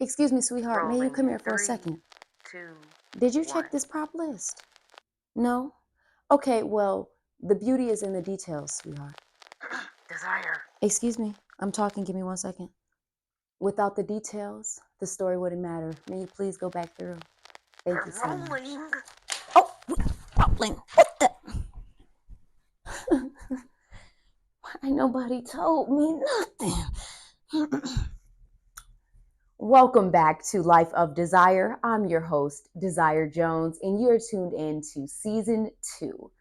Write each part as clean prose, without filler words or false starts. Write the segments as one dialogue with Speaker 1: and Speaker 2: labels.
Speaker 1: Excuse me, sweetheart, may you
Speaker 2: Rolling
Speaker 1: come
Speaker 2: in
Speaker 1: here for a
Speaker 2: 3,
Speaker 1: second?
Speaker 2: 2,
Speaker 1: Did you
Speaker 2: 1.
Speaker 1: check this prop list? No? Okay, well, the beauty is in the details, sweetheart.
Speaker 2: Desire.
Speaker 1: Excuse me, I'm talking, give me 1 second. Without the details, the story wouldn't matter. May you please go back through? Thank you so much.
Speaker 2: Rolling.
Speaker 1: Oh, rolling. What the? Why nobody told me nothing? Welcome back to Life of Desire. I'm your host, Desire Jones, and you're tuned in to season 2.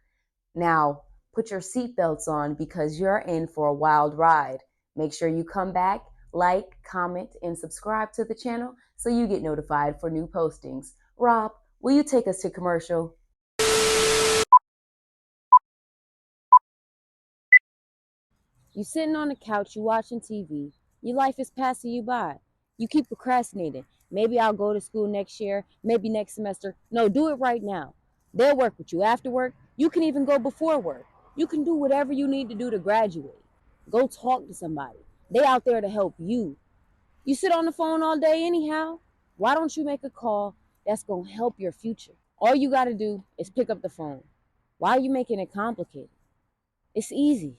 Speaker 1: Now, put your seatbelts on because you're in for a wild ride. Make sure you come back, like, comment, and subscribe to the channel so you get notified for new postings. Rob, will you take us to commercial? You sitting on the couch, you watching TV. Your life is passing you by. You keep procrastinating. Maybe I'll go to school next year, maybe next semester. No, do it right now. They'll work with you after work. You can even go before work. You can do whatever you need to do to graduate. Go talk to somebody. They out there to help you. You sit on the phone all day anyhow. Why don't you make a call that's going to help your future? All you got to do is pick up the phone. Why are you making it complicated? It's easy.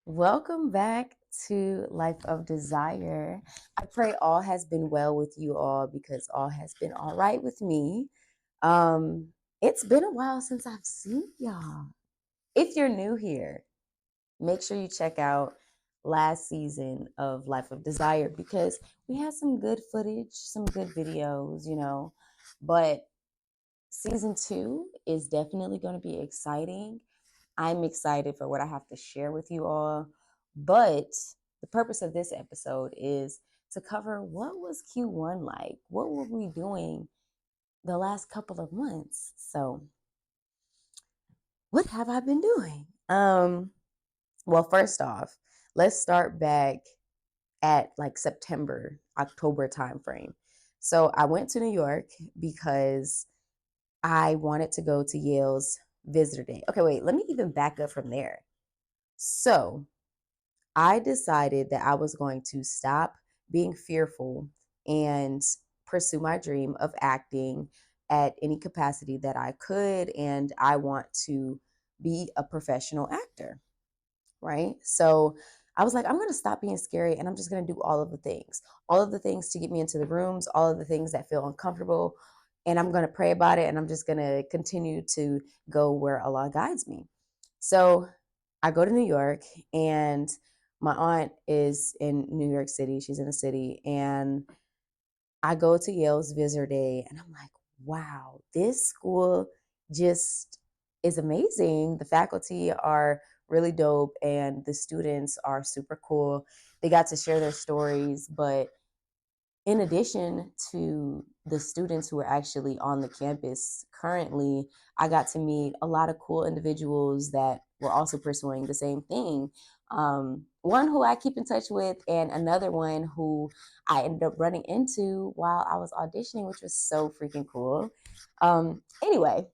Speaker 1: Welcome back to Life of Desire. I pray all has been well with you all because all has been all right with me. Um, it's been a while since I've seen y'all. If you're new here, make sure you check out last season of Life of Desire because we had some good footage, some good videos, but season 2 is definitely going to be exciting. I'm excited for what I have to share with you all. But the purpose of this episode is to cover what was Q1 like? What were we doing the last couple of months? So, what have I been doing? Well, first off, let's start back at like September, October timeframe. So, I went to New York because I wanted to go to Yale's visitor day. Okay, wait, let me even back up from there. So, I decided that I was going to stop being fearful and pursue my dream of acting at any capacity that I could. And I want to be a professional actor, right? So I was like, I'm going to stop being scary and I'm just going to do all of the things to get me into the rooms, all of the things that feel uncomfortable. And I'm going to pray about it and I'm just going to continue to go where Allah guides me. So I go to New York and my aunt is in New York City. She's in the city. And I go to Yale's visitor day and I'm like, wow, this school just is amazing. The faculty are really dope and the students are super cool. They got to share their stories, but in addition to the students who are actually on the campus currently, I got to meet a lot of cool individuals that were also pursuing the same thing. One who I keep in touch with, and another one who I ended up running into while I was auditioning, which was so freaking cool. Anyway,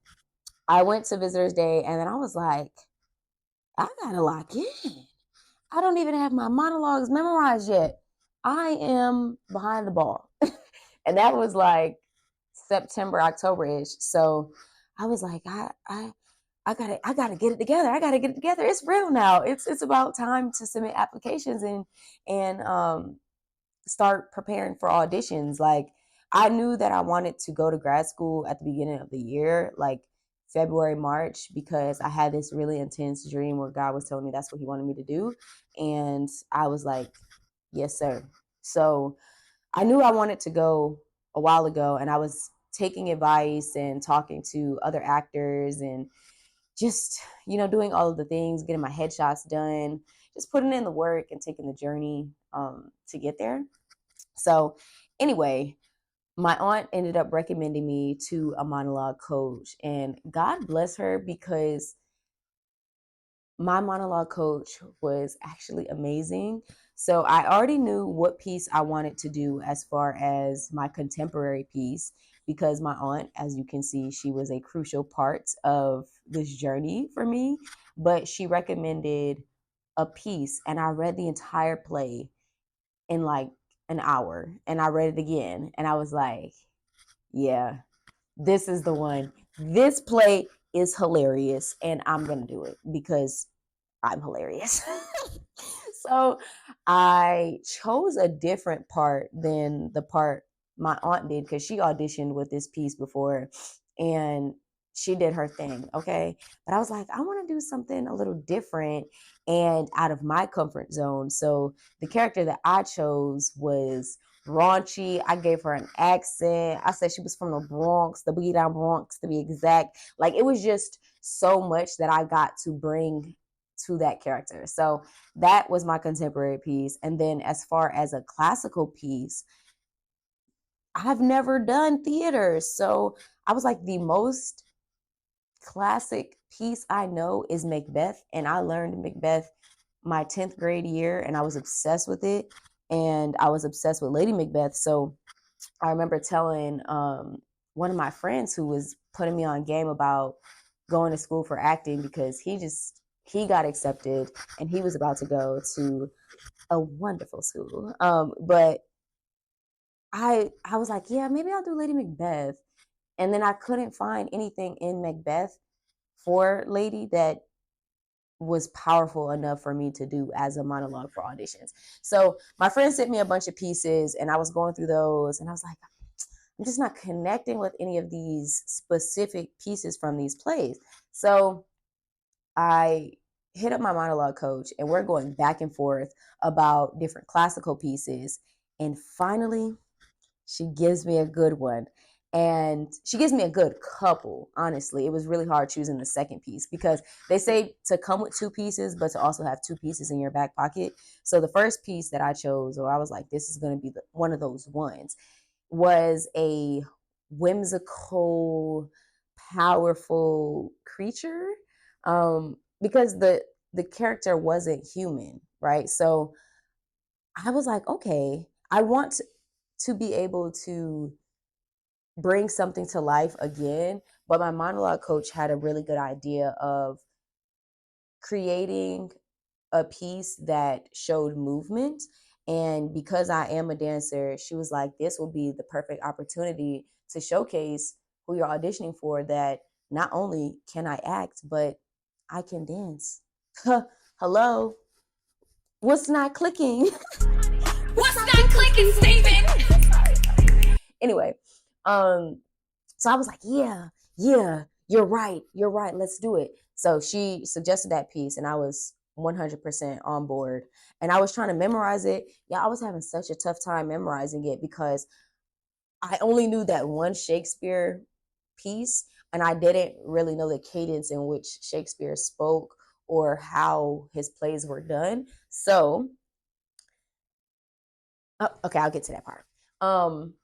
Speaker 1: I went to Visitors Day, and then I was like, I gotta lock in. I don't even have my monologues memorized yet. I am behind the ball. And that was like September, October-ish. So I was like, I gotta get it together. I gotta get it together. It's real now. It's about time to submit applications and start preparing for auditions. Like I knew that I wanted to go to grad school at the beginning of the year, like February, March, because I had this really intense dream where God was telling me that's what he wanted me to do. And I was like, yes, sir. So I knew I wanted to go a while ago and I was taking advice and talking to other actors and just, doing all of the things, getting my headshots done, just putting in the work and taking the journey to get there. So, anyway, my aunt ended up recommending me to a monologue coach, and God bless her because my monologue coach was actually amazing. So I already knew what piece I wanted to do as far as my contemporary piece because my aunt, as you can see, she was a crucial part of this journey for me. But she recommended a piece, and I read the entire play in like an hour, and I read it again, and I was like, yeah, this is the one. This play is hilarious, and I'm gonna do it because I'm hilarious. So I chose a different part than the part my aunt did because she auditioned with this piece before and she did her thing. Okay. But I was like, I want to do something a little different and out of my comfort zone. So the character that I chose was raunchy. I gave her an accent. I said she was from the Bronx, the Boogie Down Bronx to be exact. Like it was just so much that I got to bring to that character. So that was my contemporary piece. And then as far as a classical piece, I've never done theater. So I was like, the most classic piece I know is Macbeth. And I learned Macbeth my 10th grade year and I was obsessed with it. And I was obsessed with Lady Macbeth. So I remember telling one of my friends who was putting me on game about going to school for acting because he got accepted and he was about to go to a wonderful school. But I was like, yeah, maybe I'll do Lady Macbeth. And then I couldn't find anything in Macbeth for Lady that was powerful enough for me to do as a monologue for auditions. So my friend sent me a bunch of pieces and I was going through those and I was like, I'm just not connecting with any of these specific pieces from these plays. So I hit up my monologue coach and we're going back and forth about different classical pieces. And finally, she gives me a good one. And she gives me a good couple, honestly. It was really hard choosing the second piece because they say to come with two pieces, but to also have two pieces in your back pocket. So the first piece that I chose, or I was like, this is going to be one of those ones, was a whimsical, powerful creature. Because the character wasn't human, right? So I was like, okay, I want to be able to bring something to life again. But my monologue coach had a really good idea of creating a piece that showed movement. And because I am a dancer, she was like, this will be the perfect opportunity to showcase who you're auditioning for that not only can I act, but I can dance. Hello? What's not clicking?
Speaker 2: What's not clicking, Steven?
Speaker 1: Anyway, um, so I was like, yeah, you're right, let's do it. So she suggested that piece, and I was 100% on board. And I was trying to memorize it. Yeah, I was having such a tough time memorizing it because I only knew that one Shakespeare piece, and I didn't really know the cadence in which Shakespeare spoke or how his plays were done. So, okay, I'll get to that part. Um,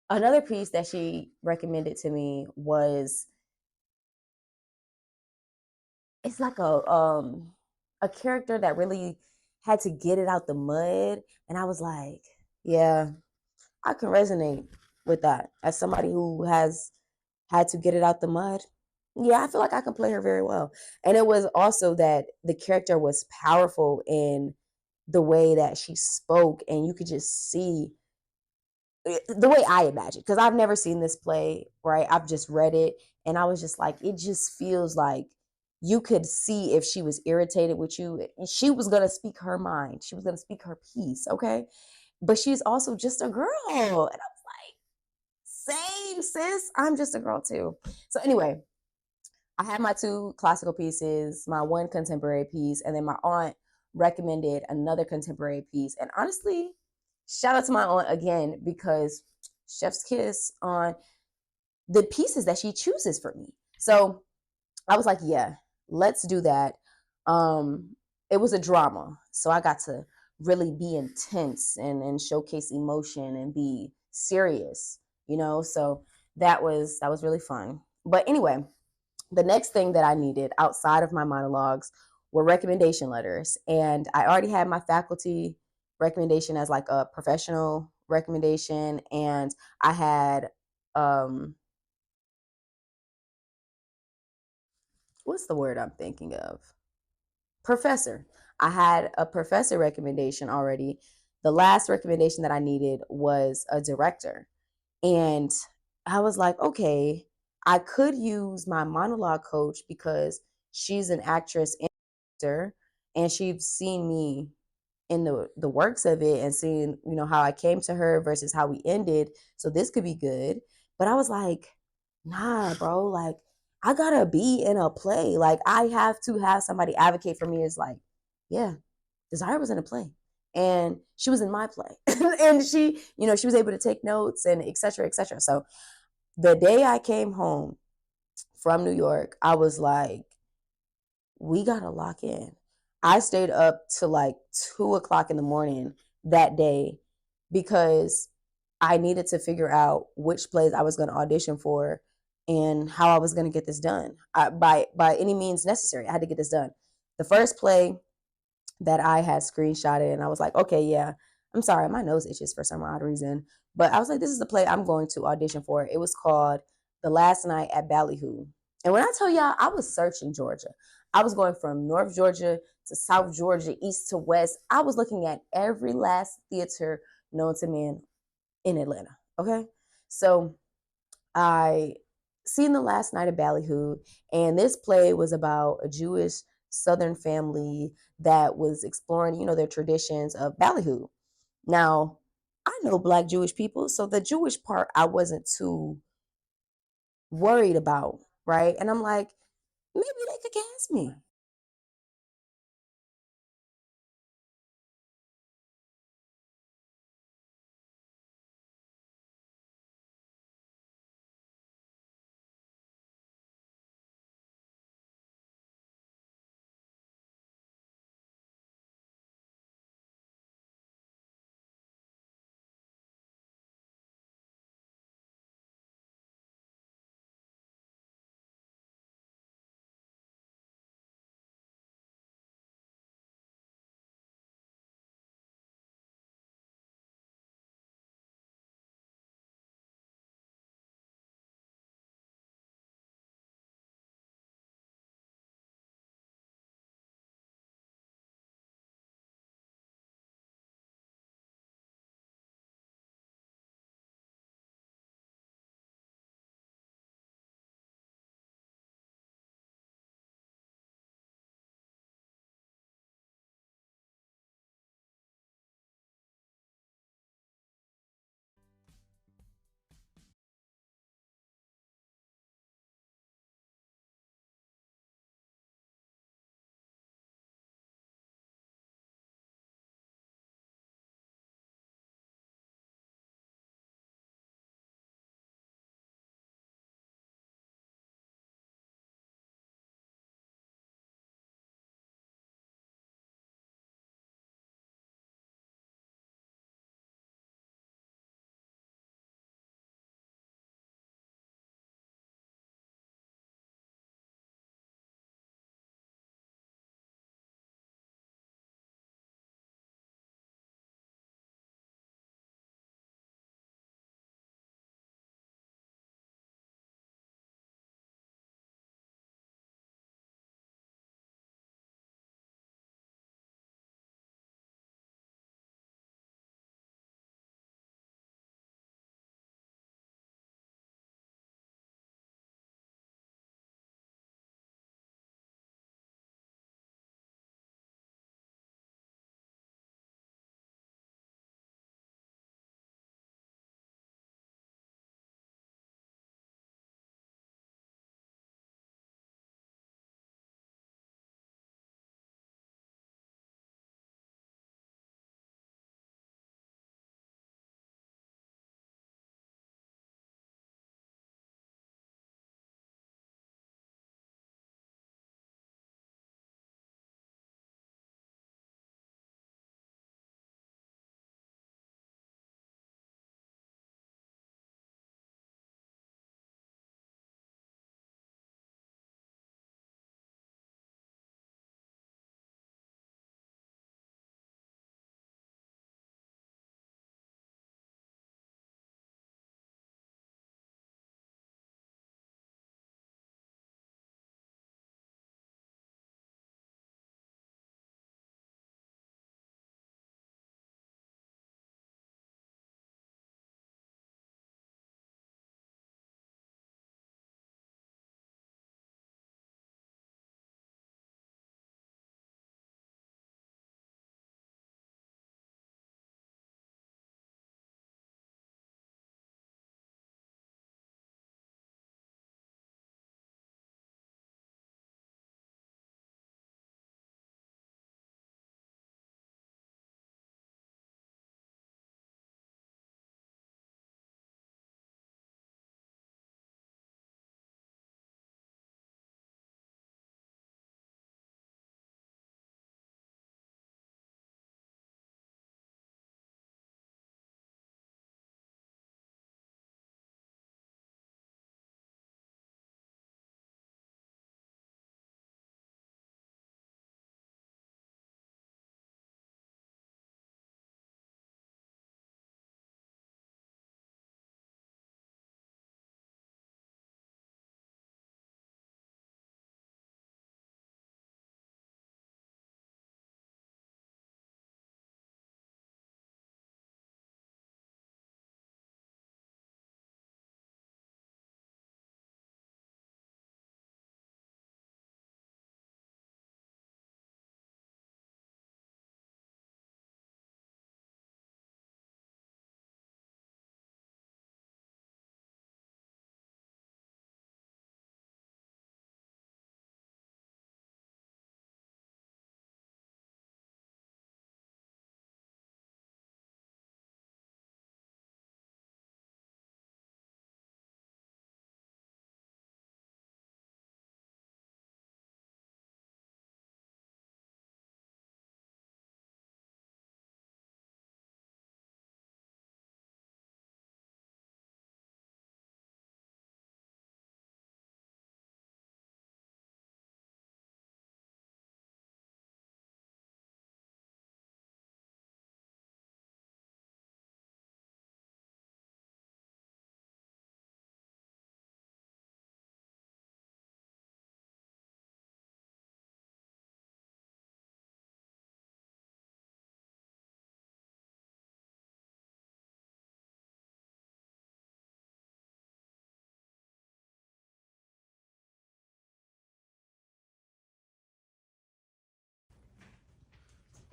Speaker 1: Another piece that she recommended to me was it's like a character that really had to get it out the mud, and I was like, yeah, I can resonate with that as somebody who has had to get it out the mud. Yeah, I feel like I can play her very well. And it was also that the character was powerful in the way that she spoke, and you could just see the way I imagine, because I've never seen this play, right? I've just read it, and I was just like, it just feels like you could see if she was irritated with you. She was gonna speak her mind. She was gonna speak her piece, okay? But she's also just a girl, and I was like, same sis. I'm just a girl too. So anyway, I had my two classical pieces, my one contemporary piece, and then my aunt recommended another contemporary piece. And honestly, shout out to my aunt again because chef's kiss on the pieces that she chooses for me. So I was like, yeah, let's do that. Um, it was a drama, so I got to really be intense and showcase emotion and be serious, you know. So that was really fun. But anyway, the next thing that I needed outside of my monologues were recommendation letters. And I already had my faculty recommendation as like a professional recommendation. And I had, um, what's the word I'm thinking of? Professor. I had a professor recommendation already. the last recommendation that I needed was a director. And I was like, okay, I could use my monologue coach because she's an actress and actor, and she's seen me in the works of it and seeing, how I came to her versus how we ended. So this could be good. But I was like, nah, bro, like I gotta be in a play. Like I have to have somebody advocate for me. Is like, yeah, Desire was in a play. And she was in my play. And she was able to take notes and et cetera, et cetera. So the day I came home from New York, I was like, we gotta lock in. I stayed up to like 2 o'clock in the morning that day because I needed to figure out which plays I was going to audition for and how I was going to get this done. By any means necessary, I had to get this done. The first play that I had screenshotted, and I was like, okay, yeah, I'm sorry, my nose itches for some odd reason, but I was like, this is the play I'm going to audition for. It was called The Last Night at Ballyhoo. And when I tell y'all, I was searching Georgia. I was going from North Georgia to South Georgia, east to west. I was looking at every last theater known to man in Atlanta. Okay. So I seen The Last Night at Ballyhoo, and this play was about a Jewish Southern family that was exploring, their traditions of Ballyhoo. Now, I know Black Jewish people, so the Jewish part I wasn't too worried about, right? And I'm like, maybe they could cast me.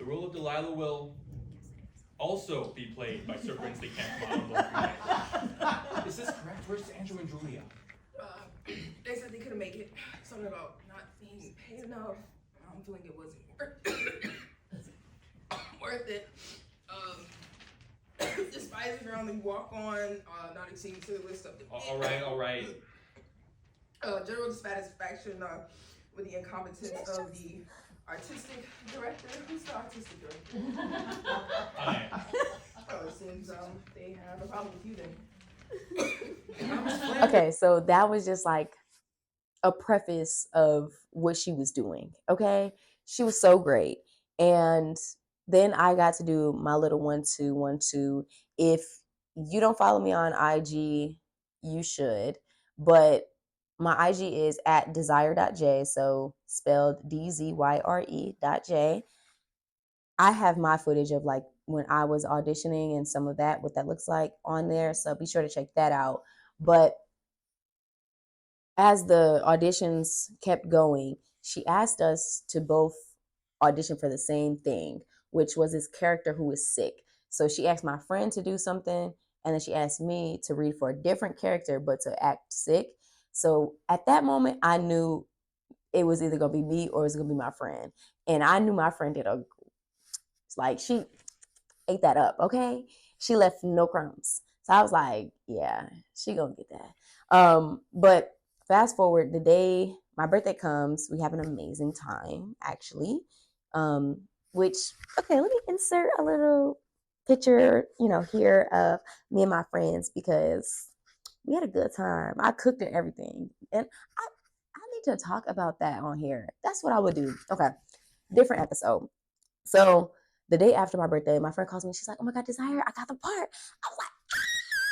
Speaker 3: role of Delilah will also be played by Sir Brinsley Kent. Is this correct? Where's Andrew and Julia?
Speaker 4: They said they couldn't make it. Something about not being paid enough. I'm feeling it wasn't worth it. Despising her only walk on, not exceeding to the list of the.
Speaker 3: All right.
Speaker 4: General dissatisfaction with the incompetence of the artistic director. Who's the artistic director?
Speaker 3: I am.
Speaker 4: It seems they have a problem with you then.
Speaker 1: Okay, so that was just like a preface of what she was doing. Okay, she was so great. And then I got to do my little 1-2-1-2. If you don't follow me on IG, you should. But my IG is at desire.j, so spelled DZYRE.j. I have my footage of like when I was auditioning and some of that, what that looks like on there. So be sure to check that out. But as the auditions kept going, she asked us to both audition for the same thing, which was this character who was sick. So she asked my friend to do something, and then she asked me to read for a different character, but to act sick. So at that moment, I knew it was either going to be me or it was going to be my friend. And I knew my friend did a, like, she ate that up, okay? She left no crumbs. So I was like, yeah, she gonna get that. But fast forward, the day my birthday comes, we have an amazing time, actually. Which, okay, let me insert a little picture, here of me and my friends because we had a good time. I cooked and everything. And I need to talk about that on here. That's what I would do. Okay, different episode. So the day after my birthday, my friend calls me. She's like, "Oh my God, Desire, I got the part." I was like,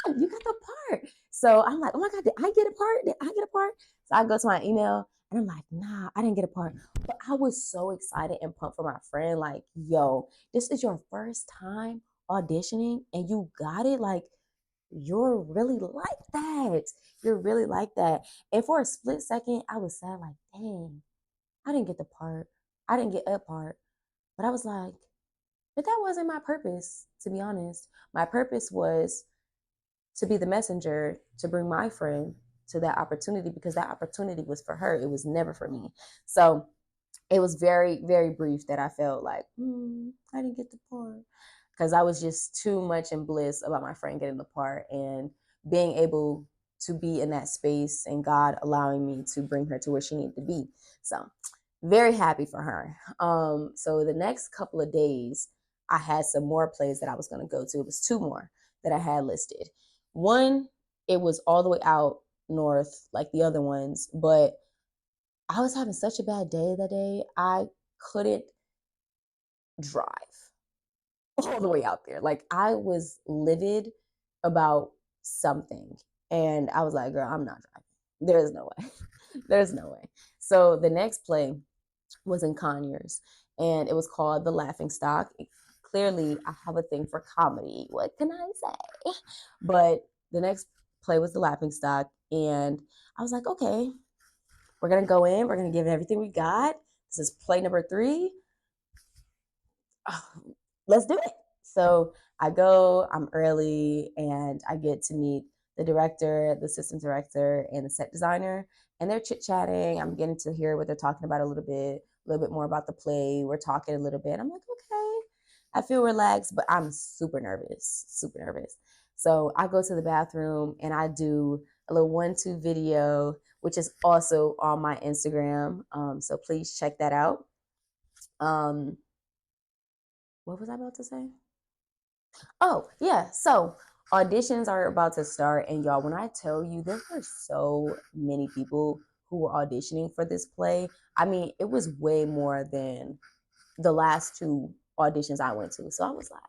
Speaker 1: "Ah, you got the part." So I'm like, "Oh my God, did I get a part? Did I get a part?" So I go to my email and I'm like, "Nah, I didn't get a part." But I was so excited and pumped for my friend. Like, yo, this is your first time auditioning and you got it. Like, you're really like that. You're really like that. And for a split second, I was sad, like, dang, I didn't get the part. I didn't get a part. But I was like, but that wasn't my purpose, to be honest. My purpose was to be the messenger to bring my friend to that opportunity because that opportunity was for her. It was never for me. So it was very, very brief that I felt like, I didn't get the part. Because I was just too much in bliss about my friend getting the part and being able to be in that space and God allowing me to bring her to where she needed to be. So very happy for her. So the next couple of days, I had some more plays that I was going to go to. It was two more that I had listed. One, it was all the way out north, like the other ones, but I was having such a bad day that day. I couldn't drive all the way out there. Like I was livid about something. And I was like, girl, I'm not driving. There's no way. There's no way. So the next play was in Conyers and it was called The Laughing Stock. Clearly, I have a thing for comedy. What can I say? But the next play was The Laughing Stock. And I was like, okay, we're going to go in. We're going to give it everything we got. This is play number 3. Oh, let's do it. So I go, I'm early, and I get to meet the director, the assistant director, and the set designer. And they're chit-chatting. I'm getting to hear what they're talking about a little bit more about the play. We're talking a little bit. I'm like, okay. I feel relaxed, but I'm super nervous, super nervous. So I go to the bathroom and I do a little 1-2 video, which is also on my Instagram. So please check that out. What was I about to say? Oh, yeah. So auditions are about to start. And y'all, when I tell you, there were so many people who were auditioning for this play. I mean, it was way more than the last 2 auditions I went to. So I was like,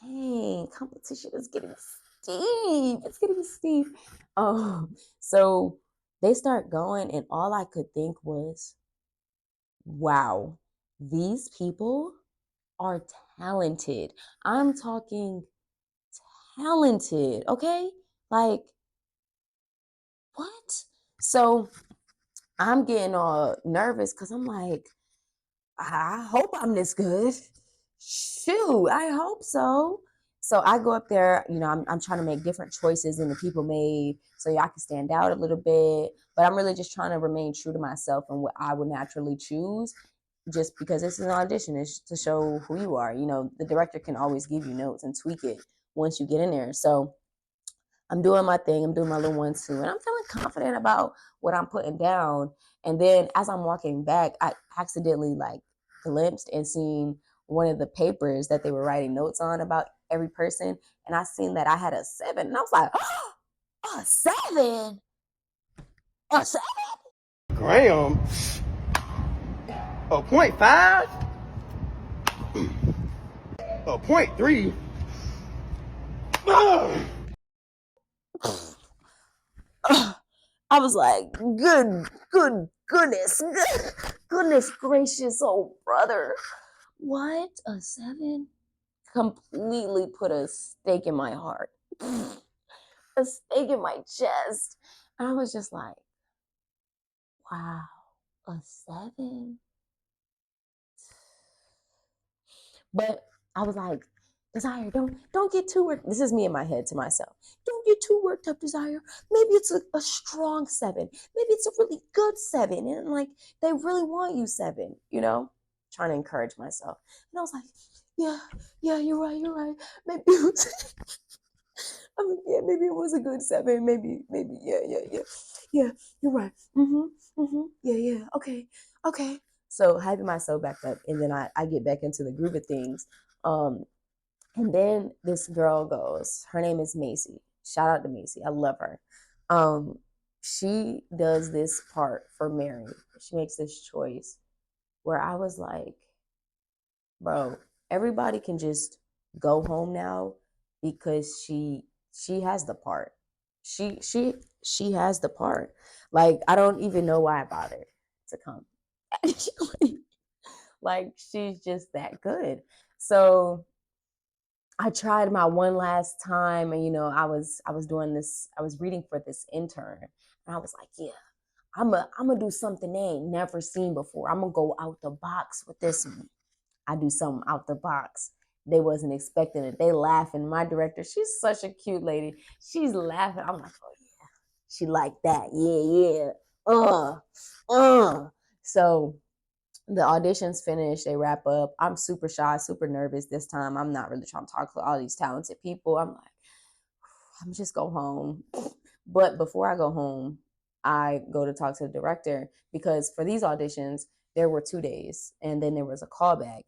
Speaker 1: dang, competition is getting steep. It's getting steep. So they start going, and all I could think was, wow, these people are talented. I'm talking talented, okay? Like, what? So I'm getting all nervous because I'm like, I hope I'm this good. Shoot, I hope so. So I go up there, I'm trying to make different choices than the people made so I can stand out a little bit. But I'm really just trying to remain true to myself and what I would naturally choose just because this is an audition. It's to show who you are. The director can always give you notes and tweak it once you get in there. So I'm doing my thing. I'm doing my little 1-2, and I'm feeling confident about what I'm putting down. And then as I'm walking back, I accidentally glimpsed and seen one of the papers that they were writing notes on about every person, and I seen that I had a 7, and I was like, oh, a 7, a 7.
Speaker 5: Graham, a point five, a point three.
Speaker 1: I was like, goodness gracious, oh brother, what a 7. Completely put a stake in my heart, a stake in my chest. And I was just like, wow, a 7. But I was like, Desire, don't get too worked. This is me in my head to myself. Don't get too worked up, Desire. Maybe it's a strong 7. Maybe it's a really good 7. And they really want you 7, Trying to encourage myself. And I was like, yeah, you're right. Maybe it was, yeah, maybe it was a good 7. Maybe, yeah, you're right. Yeah, okay. So hyping myself back up, and then I get back into the groove of things. And then this girl goes, her name is Macy. Shout out to Macy. I love her. She does this part for Mary. She makes this choice where I was like, bro, everybody can just go home now because she has the part. She has the part. I don't even know why I bothered to come. Actually, she's just that good. So I tried my one last time, and I was doing this. I was reading for this intern, and I was like, yeah, I'm gonna do something they ain't never seen before. I'm gonna go out the box with this one. I do something out the box. They wasn't expecting it. They laughing. My director, she's such a cute lady. She's laughing. I'm like, oh yeah, she like that. Yeah. So the auditions finish, they wrap up. I'm super shy, super nervous this time. I'm not really trying to talk to all these talented people. I'm like, I'm just go home. But before I go home, I go to talk to the director because for these auditions, there were 2 days and then there was a callback.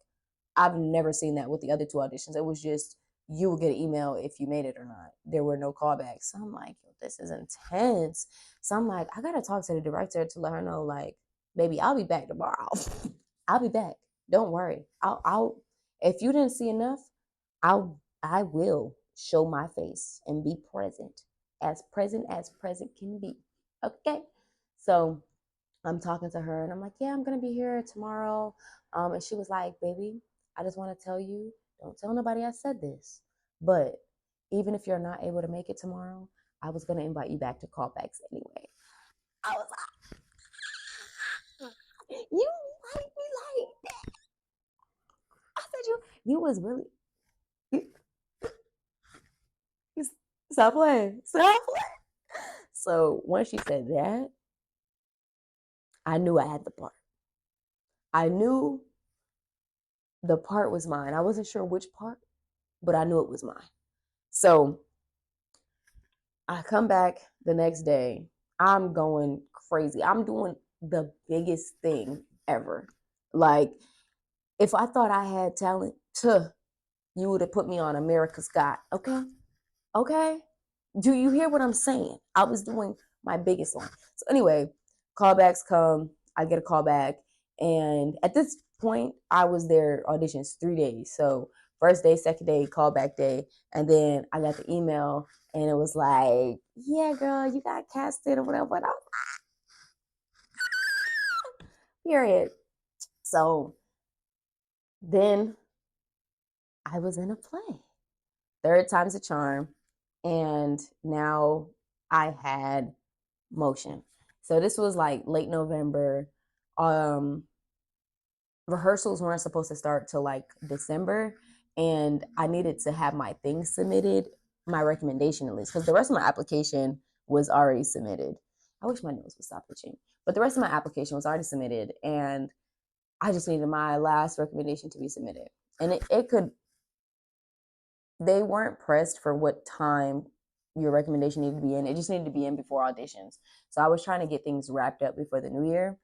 Speaker 1: I've never seen that with the other 2 auditions. It was just you would get an email if you made it or not. There were no callbacks. So I'm like, this is intense. So I'm like, I gotta talk to the director to let her know, baby, I'll be back tomorrow. I'll be back. Don't worry. I'll if you didn't see enough, I will show my face and be present as present can be. Okay. So I'm talking to her and I'm like, yeah, I'm gonna be here tomorrow. And she was like, baby, I just want to tell you, don't tell nobody I said this. But even if you're not able to make it tomorrow, I was gonna invite you back to callbacks anyway. I was like, you like me like that. I said you was really you, you, stop playing. Stop playing. So once she said that, I knew I had the part. I knew the part was mine. I wasn't sure which part, but I knew it was mine. So I come back the next day. I'm going crazy. I'm doing the biggest thing ever. Like, if I thought I had talent, you would have put me on America's Got. Okay? Okay? Do you hear what I'm saying? I was doing my biggest one. So anyway, callbacks come. I get a call back. And at this point, I was there auditions 3 days. So first day, second day, callback day. And then I got the email and it was like, yeah, girl, you got casted or whatever. And I was like, period. So then I was in a play. Third time's a charm. And now I had motion. So this was like late November. Um, rehearsals weren't supposed to start till like December, and I needed to have my things submitted, my recommendation at least, because the rest of my application was already submitted. I wish my nose would stop itching, but the rest of my application was already submitted, and I just needed my last recommendation to be submitted. And it could, they weren't pressed for what time your recommendation needed to be in. It just needed to be in before auditions. So I was trying to get things wrapped up before the new year.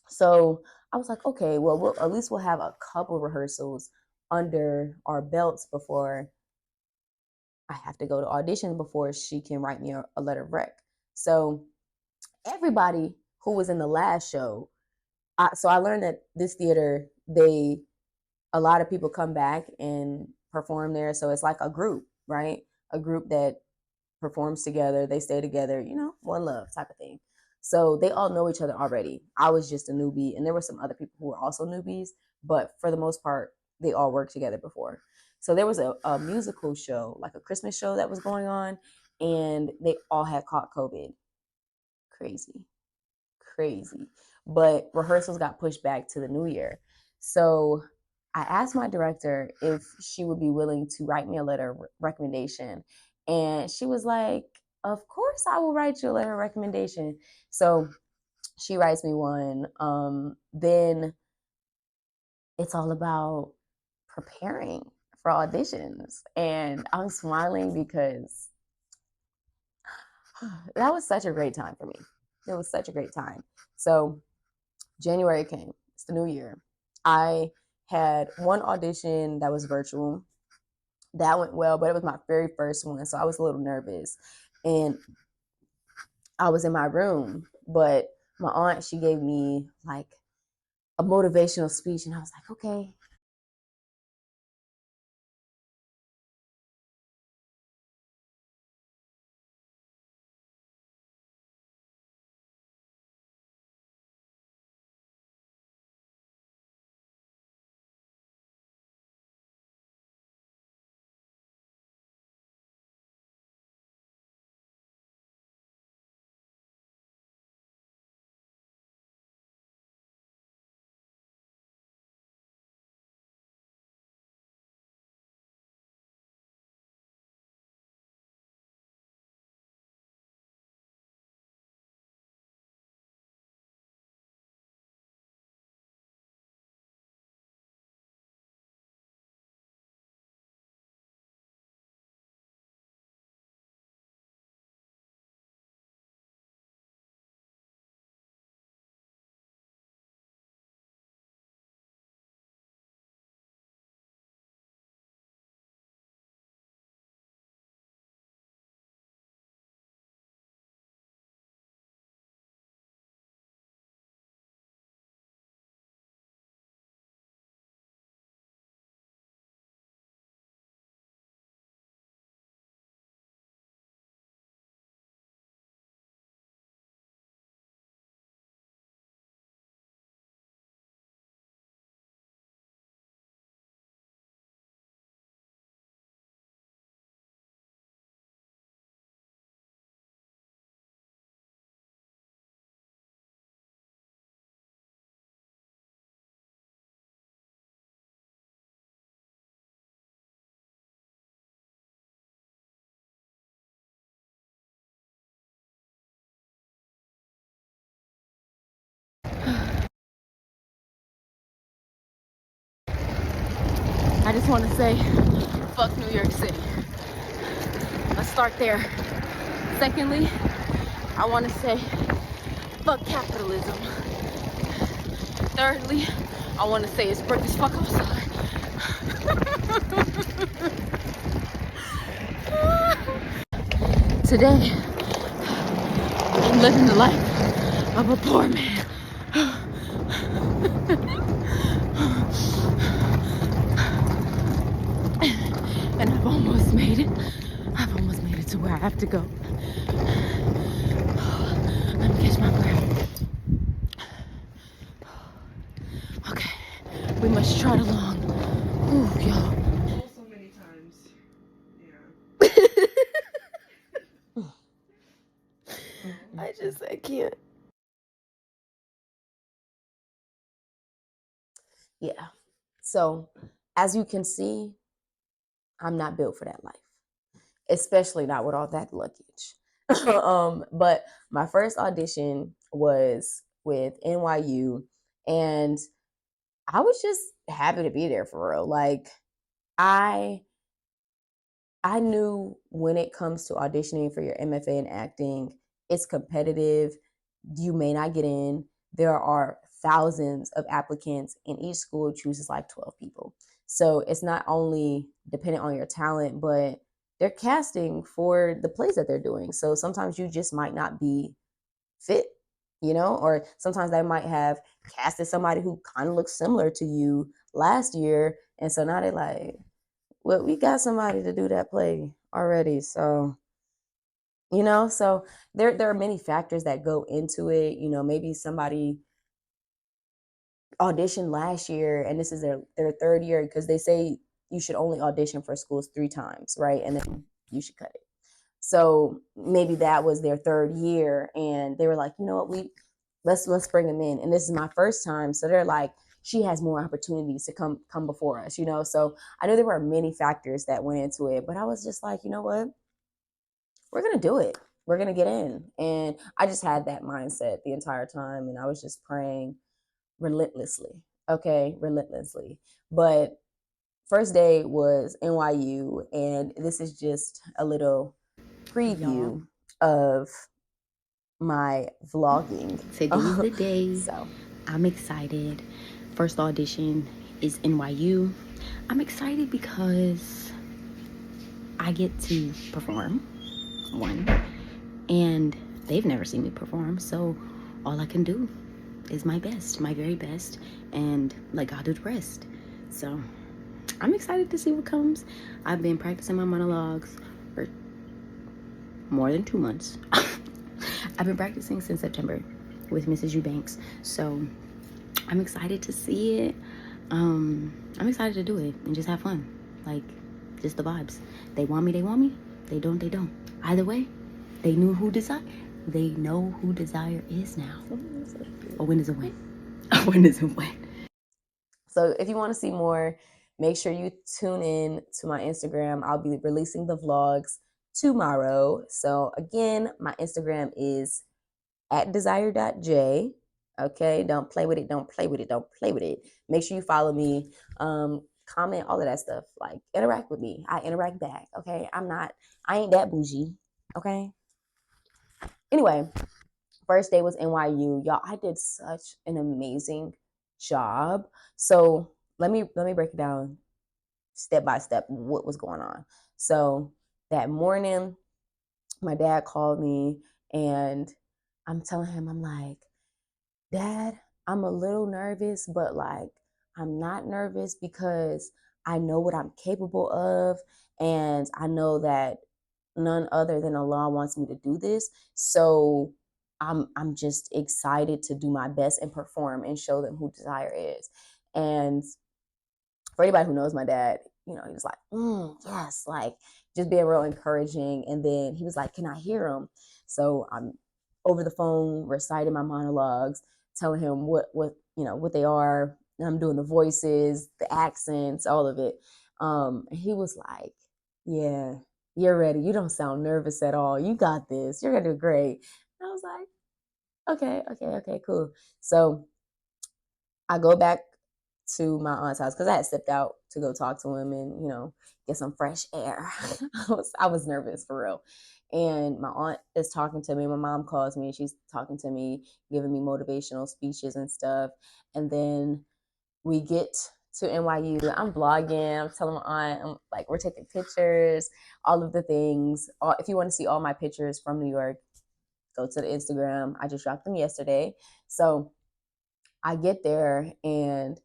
Speaker 1: So I was like, okay, well, at least we'll have a couple rehearsals under our belts before I have to go to audition before she can write me a letter of rec. So everybody who was in the last show, so I learned that this theater, a lot of people come back and perform there. So it's like a group, right? A group that performs together, they stay together, one love type of thing. So they all know each other already. I was just a newbie, and there were some other people who were also newbies, but for the most part, they all worked together before. So there was a musical show, like a Christmas show that was going on, and they all had caught COVID. Crazy, crazy. But rehearsals got pushed back to the new year. So I asked my director if she would be willing to write me a letter of recommendation. And she was like, of course, I will write you a letter of recommendation. So she writes me one. Then it's all about preparing for auditions. And I'm smiling because that was such a great time for me. It was such a great time. So January came. It's the new year. I had one audition that was virtual. That went well, but it was my very first one, so I was a little nervous. And I was in my room, but my aunt, she gave me like a motivational speech, and I was like, okay. I just want to say, fuck New York City. Let's start there. Secondly, I want to say, fuck capitalism. Thirdly, I want to say it's brick as fuck outside. Today, I'm living the life of a poor man. And I've almost made it. I've almost made it to where I have to go. Let me catch my breath. Okay, we must trot along. Ooh, y'all.
Speaker 4: So many times. Yeah.
Speaker 1: I can't. Yeah. So as you can see, I'm not built for that life, especially not with all that luggage. But my first audition was with NYU, and I was just happy to be there for real. Like I I knew when it comes to auditioning for your MFA in acting, it's competitive. You may not get in. There are thousands of applicants, and each school chooses like 12 people. So it's not only dependent on your talent, but they're casting for the plays that they're doing. So sometimes you just might not be fit, or sometimes they might have casted somebody who kind of looks similar to you last year. And so now they're like, well, we got somebody to do that play already. So, so there are many factors that go into it. Maybe somebody auditioned last year and this is their third year, because they say you should only audition for schools 3 times, right? And then you should cut it. So maybe that was their third year and they were like, you know what, let's bring them in. And this is my first time. So they're like, she has more opportunities to come before us. So I know there were many factors that went into it, but I was just like, you know what? We're gonna do it. We're gonna get in. And I just had that mindset the entire time. And I was just praying relentlessly. Okay, relentlessly. But first day was NYU, and this is just a little
Speaker 6: Y'all,
Speaker 1: preview of my vlogging.
Speaker 6: today's the day.
Speaker 1: So
Speaker 6: I'm excited. First audition is NYU. I'm excited because I get to perform, one, and they've never seen me perform, so all I can do is my best, my very best, and let God do the rest. So I'm excited to see what comes. I've been practicing my monologues for more than 2 months. I've been practicing since September with Mrs. Eubanks, so I'm excited to see it. I'm excited to do it and just have fun. Like, just the vibes. They want me, they want me. They don't, they don't. Either way, they knew who desire. They know who desire is now. A win is a win. A win is a win.
Speaker 1: So if you want to see more, make sure you tune in to my Instagram. I'll be releasing the vlogs tomorrow. So again, my Instagram is at desire.j. Okay, don't play with it, don't play with it, don't play with it. Make sure you follow me, comment, all of that stuff. Like, interact with me. I interact back. Okay, I ain't that bougie. Okay. Anyway, first day was NYU. Y'all, I did such an amazing job. So let me break it down step by step what was going on. So that morning, my dad called me and I'm telling him, I'm like, Dad, I'm a little nervous, but like I'm not nervous because I know what I'm capable of, and I know that none other than Allah wants me to do this. So I'm just excited to do my best and perform and show them who desire is. And for anybody who knows my dad, he was like, yes, like just being real encouraging. And then he was like, can I hear him? So I'm over the phone reciting my monologues, telling him what they are. And I'm doing the voices, the accents, all of it. And he was like, yeah, you're ready. You don't sound nervous at all. You got this. You're gonna do great. And I was like, okay, cool. So I go back to my aunt's house because I had stepped out to go talk to him and get some fresh air. I was nervous for real. And my aunt is talking to me. My mom calls me and she's talking to me, giving me motivational speeches and stuff. And then we get to NYU. I'm vlogging. I'm telling my aunt, I'm like, we're taking pictures, all of the things. If you want to see all my pictures from New York, go to the Instagram. I just dropped them yesterday. So I get there and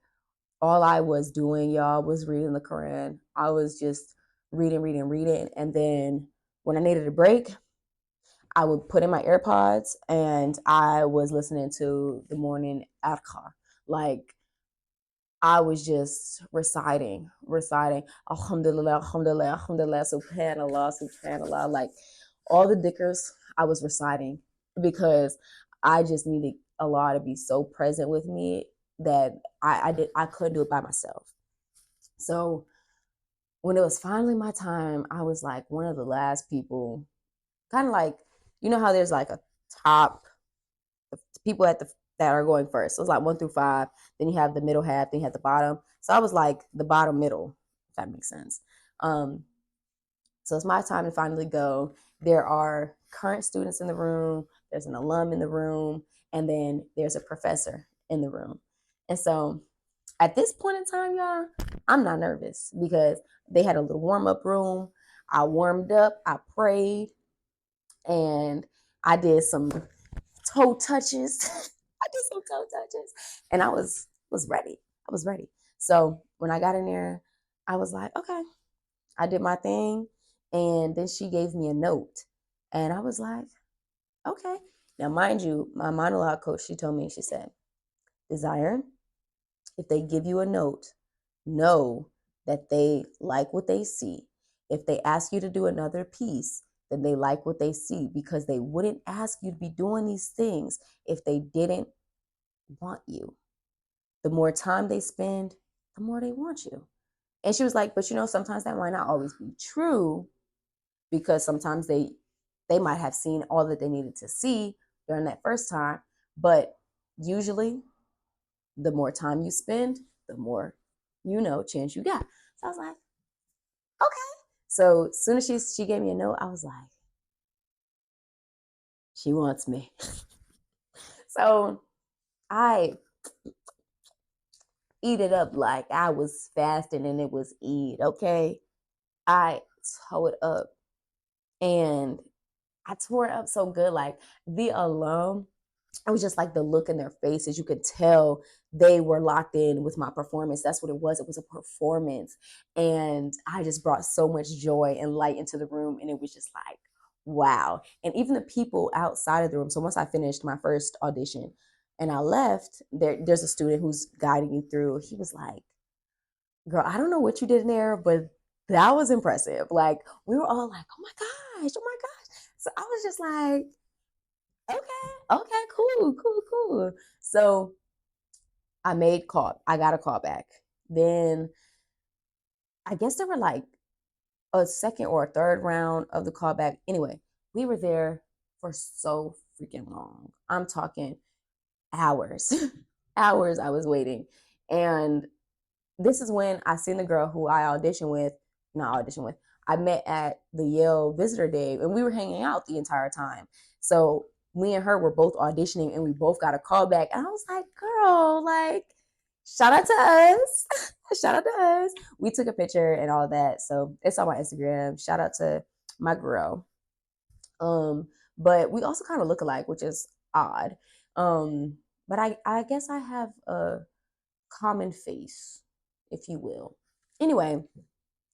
Speaker 1: all I was doing, y'all, was reading the Quran. I was just reading. And then when I needed a break, I would put in my AirPods and I was listening to the morning adhkar. Like, I was just reciting, Alhamdulillah, Alhamdulillah, Alhamdulillah, Subhanallah, Subhanallah. Like, all the dhikrs I was reciting because I just needed Allah to be so present with me. that I couldn't do it by myself. So when it was finally my time, I was like one of the last people, kind of like, you know how there's like a top people at the that are going first. So it's like 1 through 5. Then you have the middle half. Then you have the bottom. So I was like the bottom middle, if that makes sense. Um, so it's my time to finally go. There are current students in the room. There's an alum in the room, and then there's a professor in the room. And so at this point in time, y'all, I'm not nervous because they had a little warm up room. I warmed up. I prayed, and I did some toe touches. I did some toe touches, and I was ready. I was ready. So when I got in there, I was like, okay, I did my thing, and then she gave me a note, and I was like, okay. Now, mind you, my monologue coach, she told me, she said, Desire, if they give you a note, know that they like what they see. If they ask you to do another piece, then they like what they see, because they wouldn't ask you to be doing these things if they didn't want you. The more time they spend, the more they want you. And she was like, but sometimes that might not always be true, because sometimes they might have seen all that they needed to see during that first time. But usually the more time you spend, the more chance you got. So I was like, okay. So as soon as she gave me a note, I was like, she wants me. So I eat it up like I was fasting and it was Eid, okay? I tore it up, and I tore it up so good. Like the alum, it was just like the look in their faces. You could tell they were locked in with my performance. That's what it was. It was a performance. And I just brought so much joy and light into the room. And it was just like, wow. And even the people outside of the room. So once I finished my first audition and I left, there's a student who's guiding you through. He was like, girl, I don't know what you did in there, but that was impressive. Like we were all like, oh my gosh, oh my gosh. So I was just like, okay, cool. So I got a call back. Then I guess there were like a second or a third round of the callback. Anyway, we were there for so freaking long. I'm talking hours. Hours I was waiting. And this is when I seen the girl who I met at the Yale Visitor Day, and we were hanging out the entire time. So me and her were both auditioning, and we both got a call back. And I was like, girl, like, shout out to us. Shout out to us. We took a picture and all that. So it's on my Instagram. Shout out to my girl. But we also kind of look alike, which is odd. But I guess I have a common face, if you will. Anyway,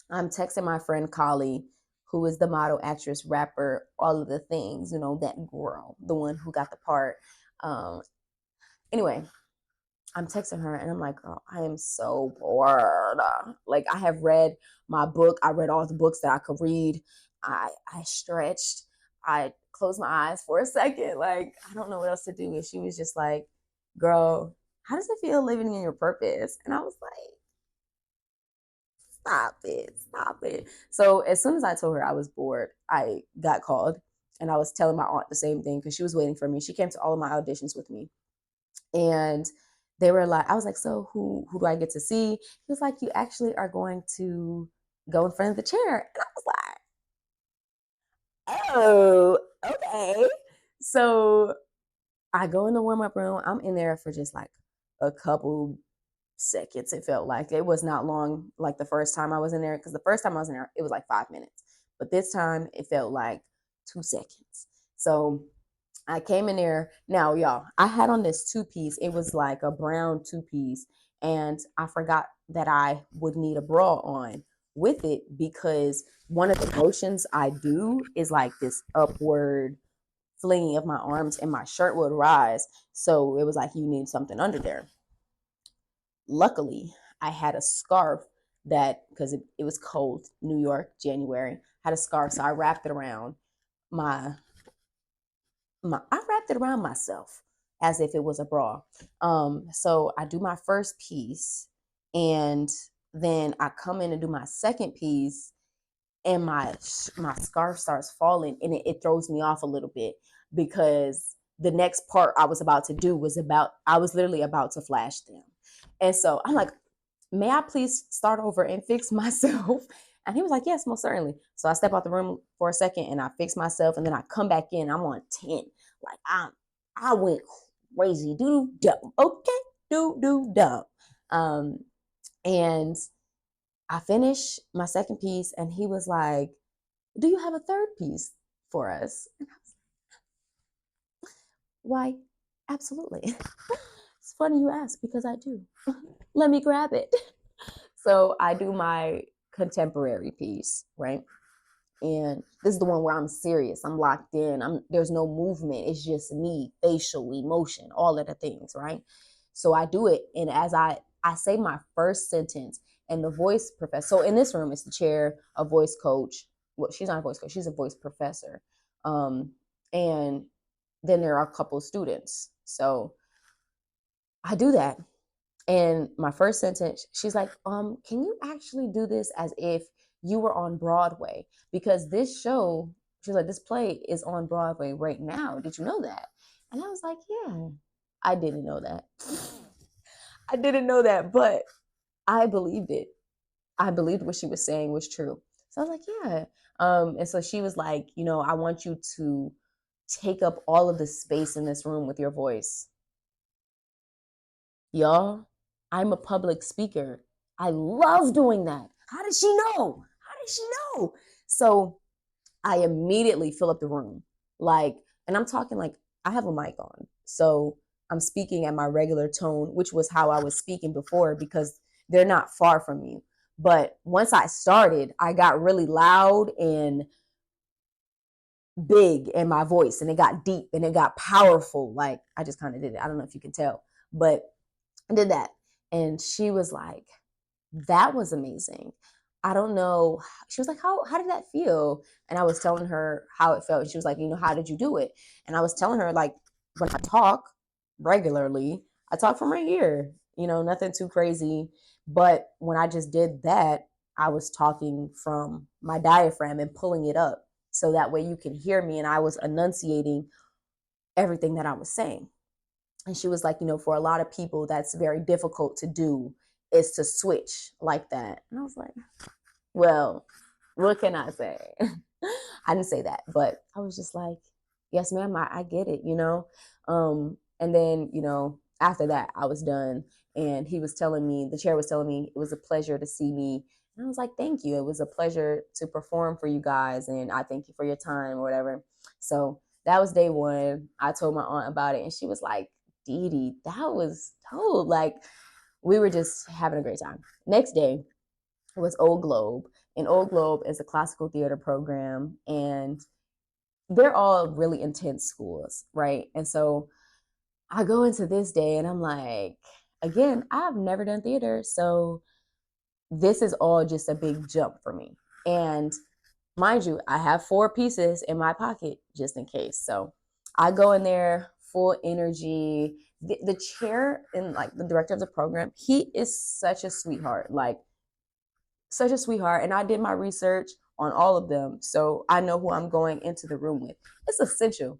Speaker 1: I'm texting my friend Kali, who is the model, actress, rapper, all of the things, that girl, the one who got the part. Anyway, I'm texting her and I'm like, girl, I am so bored. Like I have read my book. I read all the books that I could read. I stretched. I closed my eyes for a second. Like, I don't know what else to do. And she was just like, girl, how does it feel living in your purpose? And I was like, stop it. So as soon as I told her I was bored, I got called, and I was telling my aunt the same thing because she was waiting for me. She came to all of my auditions with me, and they were like, I was like, so who do I get to see? He was like, you actually are going to go in front of the chair. And I was like, oh, okay. So I go in the warm-up room. I'm in there for just like a couple seconds. It felt like it was not long, like the first time I was in there, because the first time I was in there it was like 5 minutes, but this time it felt like 2 seconds. So I came in there. Now, y'all, I had on this two-piece. It was like a brown two-piece, and I forgot that I would need a bra on with it, because one of the motions I do is like this upward flinging of my arms, and my shirt would rise. So it was like, you need something under there. Luckily, I had a scarf that, because it was cold, New York, January, had a scarf. So I wrapped it around my I wrapped it around myself as if it was a brawl. So I do my first piece, and then I come in and do my second piece, and my scarf starts falling, and it throws me off a little bit, because the next part I was about to do was about, I was literally about to flash them. And so I'm like, may I please start over and fix myself? And he was like, yes, most certainly. So I step out the room for a second and I fix myself, and then I come back in. I'm on 10. Like I went crazy. Do dumb. Okay. Do dumb. Um, and I finished my second piece, and he was like, do you have a third piece for us? And I was like, why? Absolutely. It's funny you ask, because I do. Let me grab it. So I do my contemporary piece, right? And this is the one where I'm serious. I'm locked in. There's no movement. It's just me, facial, emotion, all of the things, right? So I do it, and as I say my first sentence, and the voice professor. So in this room, it's the chair, a voice coach. Well, she's not a voice coach. She's a voice professor. And then there are a couple of students. So I do that, and my first sentence, she's like, can you actually do this as if you were on Broadway? Because this show, she's like, this play is on Broadway right now. Did you know that? And I was like, yeah, I didn't know that. I didn't know that, but I believed it. I believed what she was saying was true. So I was like, yeah. And so she was like, I want you to take up all of the space in this room with your voice. Y'all, I'm a public speaker. I love doing that. How did she know? How did she know? So I immediately fill up the room. Like, and I'm talking like I have a mic on. So I'm speaking at my regular tone, which was how I was speaking before, because they're not far from you. But once I started, I got really loud and big in my voice, and it got deep and it got powerful. Like, I just kind of did it. I don't know if you can tell, but I did that. And she was like, that was amazing. I don't know. She was like, how did that feel? And I was telling her how it felt. And she was like, how did you do it? And I was telling her, like, when I talk regularly, I talk from right here, nothing too crazy. But when I just did that, I was talking from my diaphragm and pulling it up, so that way you can hear me. And I was enunciating everything that I was saying. And she was like, for a lot of people, that's very difficult to do, is to switch like that. And I was like, well, what can I say? I didn't say that, but I was just like, yes, ma'am, I get it. And then, after that, I was done. And the chair was telling me it was a pleasure to see me. And I was like, thank you. It was a pleasure to perform for you guys. And I thank you for your time or whatever. So that was day one. I told my aunt about it, and she was like, Dee Dee, that was dope. Like, we were just having a great time. Next day was Old Globe. And Old Globe is a classical theater program, and they're all really intense schools, right? And so I go into this day and I'm like, again, I've never done theater. So this is all just a big jump for me. And mind you, I have 4 pieces in my pocket just in case. So I go in there full energy. The chair and like the director of the program, he is such a sweetheart, like such a sweetheart. And I did my research on all of them, so I know who I'm going into the room with. It's essential.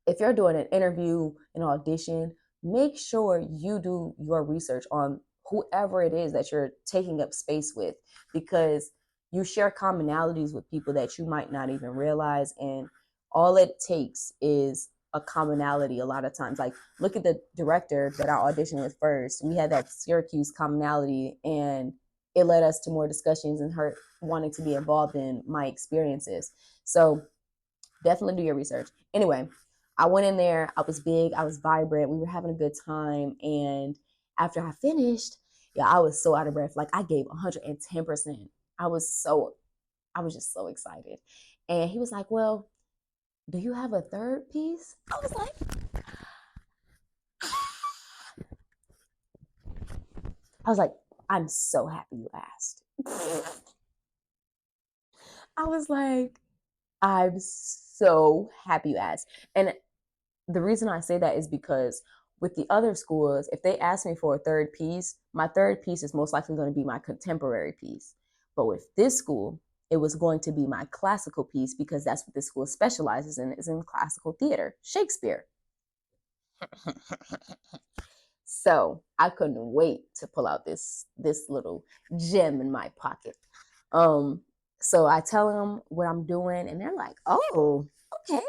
Speaker 1: If you're doing an interview, an audition, make sure you do your research on whoever it is that you're taking up space with, because you share commonalities with people that you might not even realize. And all it takes is a commonality a lot of times. Like, look at the director that I auditioned with first. We had that Syracuse commonality, and it led us to more discussions and her wanting to be involved in my experiences. So definitely do your research. Anyway, I went in there. I was big. I was vibrant. We were having a good time. And after I finished, yeah, I was so out of breath. Like, I gave 110%. I was just so excited. And he was like, well, do you have a third piece? I was like, I'm so happy you asked. I was like, I'm so happy you asked. And the reason I say that is because with the other schools, if they ask me for a third piece, my third piece is most likely going to be my contemporary piece. But with this school, it was going to be my classical piece because that's what this school specializes in, is in classical theater, Shakespeare. So I couldn't wait to pull out this little gem in my pocket. So I tell them what I'm doing, and they're like, "Oh, okay,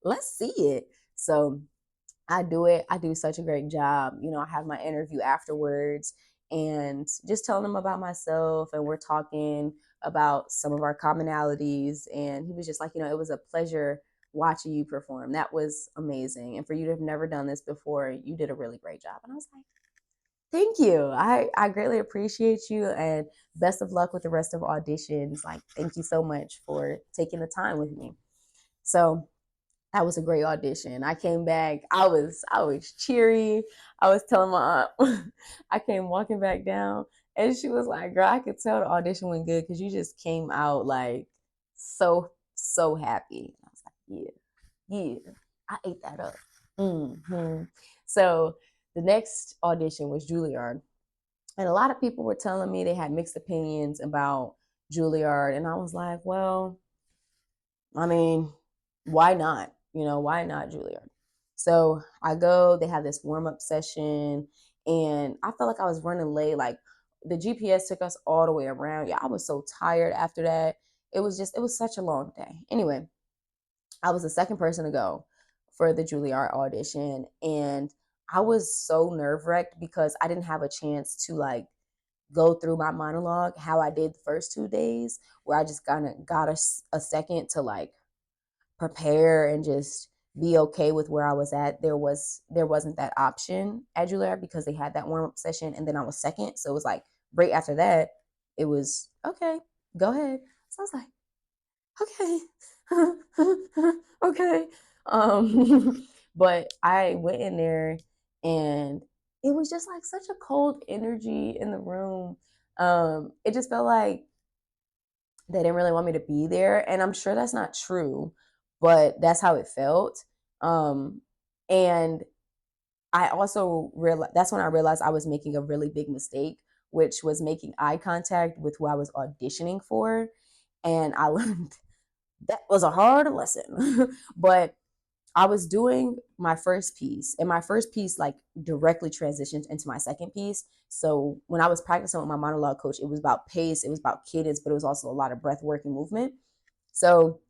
Speaker 1: let's see it." So I do it. I do such a great job. I have my interview afterwards and just telling him about myself. And we're talking about some of our commonalities. And he was just like, it was a pleasure watching you perform. That was amazing. And for you to have never done this before, you did a really great job. And I was like, thank you. I greatly appreciate you. And best of luck with the rest of auditions. Like, thank you so much for taking the time with me. So that was a great audition. I came back. I was cheery. I was telling my aunt I came walking back down, and she was like, "Girl, I could tell the audition went good because you just came out like so happy." And I was like, "Yeah, I ate that up." So the next audition was Juilliard, and a lot of people were telling me they had mixed opinions about Juilliard, and I was like, "Well, I mean, why not? Why not Juilliard?" So I go, they have this warm up session, and I felt like I was running late. Like the GPS took us all the way around. Yeah, I was so tired after that. It was such a long day. Anyway, I was the second person to go for the Juilliard audition, and I was so nerve wracked because I didn't have a chance to like go through my monologue how I did the first 2 days, where I just kind of got a second to like prepare and just be okay with where I was at. There wasn't that option at Juilliard because they had that warm up session and then I was second. So it was like right after that, it was okay, go ahead. So I was like, okay, okay. But I went in there and it was just like such a cold energy in the room. It just felt like they didn't really want me to be there, and I'm sure that's not true, but that's how it felt. And I also realized that's when I realized I was making a really big mistake, which was making eye contact with who I was auditioning for. And I learned that was a hard lesson. But I was doing my first piece, and my first piece like directly transitioned into my second piece. So when I was practicing with my monologue coach, it was about pace, it was about cadence, but it was also a lot of breath work and movement. So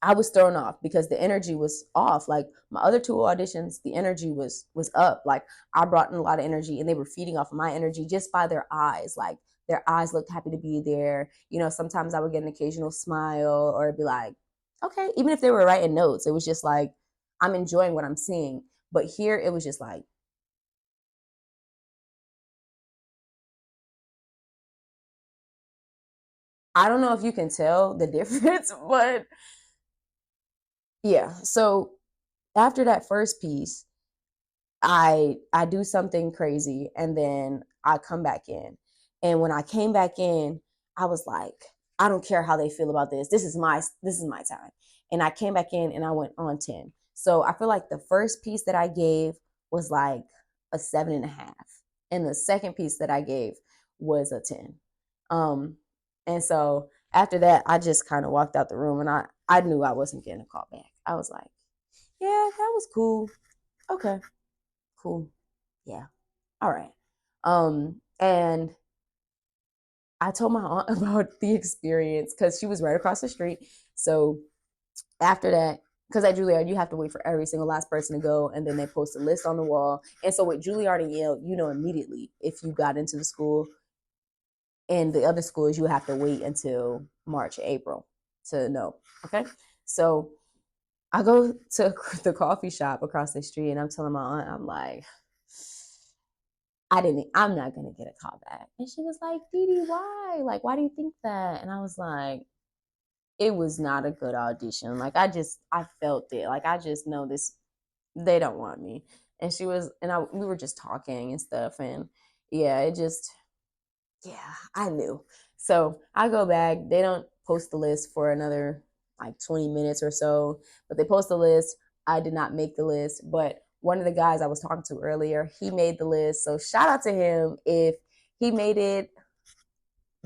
Speaker 1: I was thrown off because the energy was off. Like my other two auditions, the energy was up. Like I brought in a lot of energy, and they were feeding off of my energy just by their eyes. Like their eyes looked happy to be there. Sometimes I would get an occasional smile or be like, okay, even if they were writing notes, it was just like I'm enjoying what I'm seeing. But here it was just like, I don't know if you can tell the difference, but yeah. So after that first piece, I do something crazy and then I come back in. And when I came back in, I was like, I don't care how they feel about this. This is my time. And I came back in and I went on 10. So I feel like the first piece that I gave was like a 7.5. And the second piece that I gave was a 10. Um, and so after that, I just kind of walked out the room and I knew I wasn't getting a call back. I was like, yeah, that was cool. Okay, cool. Yeah. All right. And I told my aunt about the experience because she was right across the street. So after that, because at Juilliard, you have to wait for every single last person to go, and then they post a list on the wall. And so with Juilliard and Yale, you know immediately if you got into the school. And the other schools, you have to wait until March, April to know. Okay. So I go to the coffee shop across the street, and I'm telling my aunt, I'm like, I'm not gonna get a call back. And she was like, Dee, why? Like, why do you think that? And I was like, it was not a good audition. Like, I felt it. Like, I just know this, they don't want me. And she was, we were just talking and stuff. And yeah, yeah, I knew. So I go back. They don't post the list for another like 20 minutes or so, but they post the list. I did not make the list, but one of the guys I was talking to earlier, he made the list. So shout out to him. If he made it,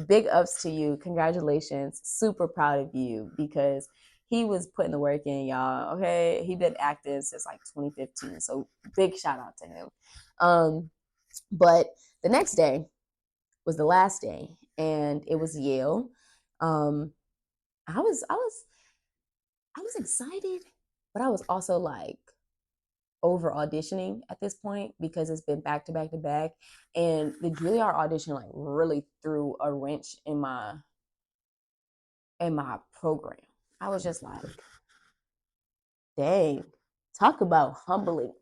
Speaker 1: big ups to you. Congratulations. Super proud of you because he was putting the work in, y'all. Okay. He been active since like 2015. So big shout out to him. But the next day was the last day and it was Yale. Um, I was excited, but I was also like over auditioning at this point because it's been back to back to back. And the Juilliard audition like really threw a wrench in my program. I was just like, dang, talk about humbling.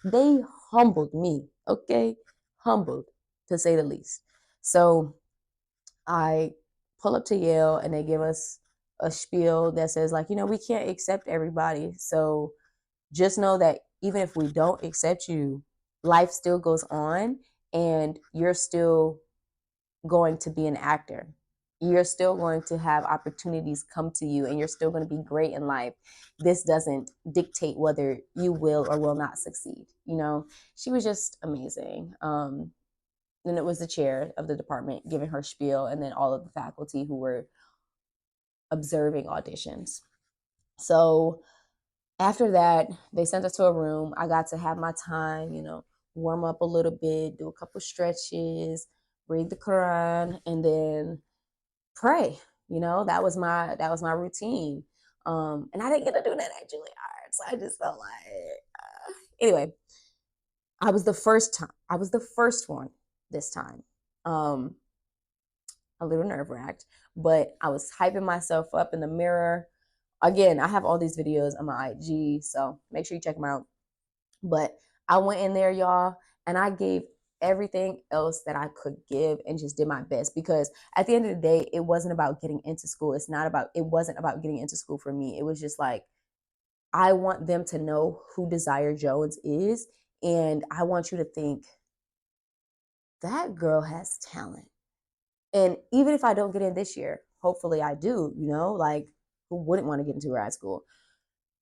Speaker 1: They humbled me, okay? Humbled to say the least. So I pull up to Yale and they give us a spiel that says, like, we can't accept everybody. So just know that even if we don't accept you, life still goes on and you're still going to be an actor. You're still going to have opportunities come to you and you're still going to be great in life. This doesn't dictate whether you will or will not succeed. She was just amazing. And it was the chair of the department giving her spiel and then all of the faculty who were observing auditions. So after that, they sent us to a room. I got to have my time, warm up a little bit, do a couple stretches, read the Quran, and then pray. That was my routine. And I didn't get to do that at Juilliard, so I just felt like anyway. I was the first one this time. A little nerve wracked, but I was hyping myself up in the mirror. Again, I have all these videos on my IG, so make sure you check them out. But I went in there, y'all, and I gave everything else that I could give and just did my best because at the end of the day, it wasn't about getting into school. It wasn't about getting into school for me. It was just like, I want them to know who Desire Jones is. And I want you to think that girl has talent. And even if I don't get in this year, hopefully I do, like who wouldn't want to get into grad school?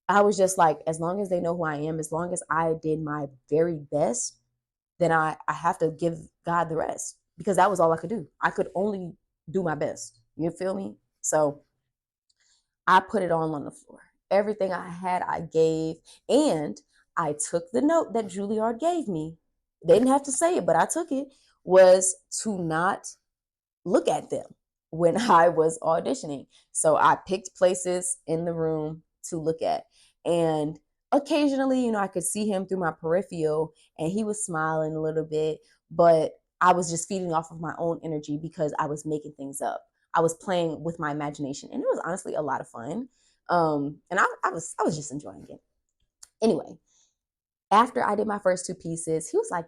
Speaker 1: I was just like, as long as they know who I am, as long as I did my very best, then I have to give God the rest because that was all I could do. I could only do my best. You feel me? So I put it all on the floor. Everything I had, I gave. And I took the note that Juilliard gave me. They didn't have to say it, but I took it, was to not look at them when I was auditioning. So I picked places in the room to look at. And occasionally, I could see him through my peripheral and he was smiling a little bit, but I was just feeding off of my own energy because I was making things up. I was playing with my imagination and it was honestly a lot of fun. And I was just enjoying it. Anyway, after I did my first two pieces, he was like,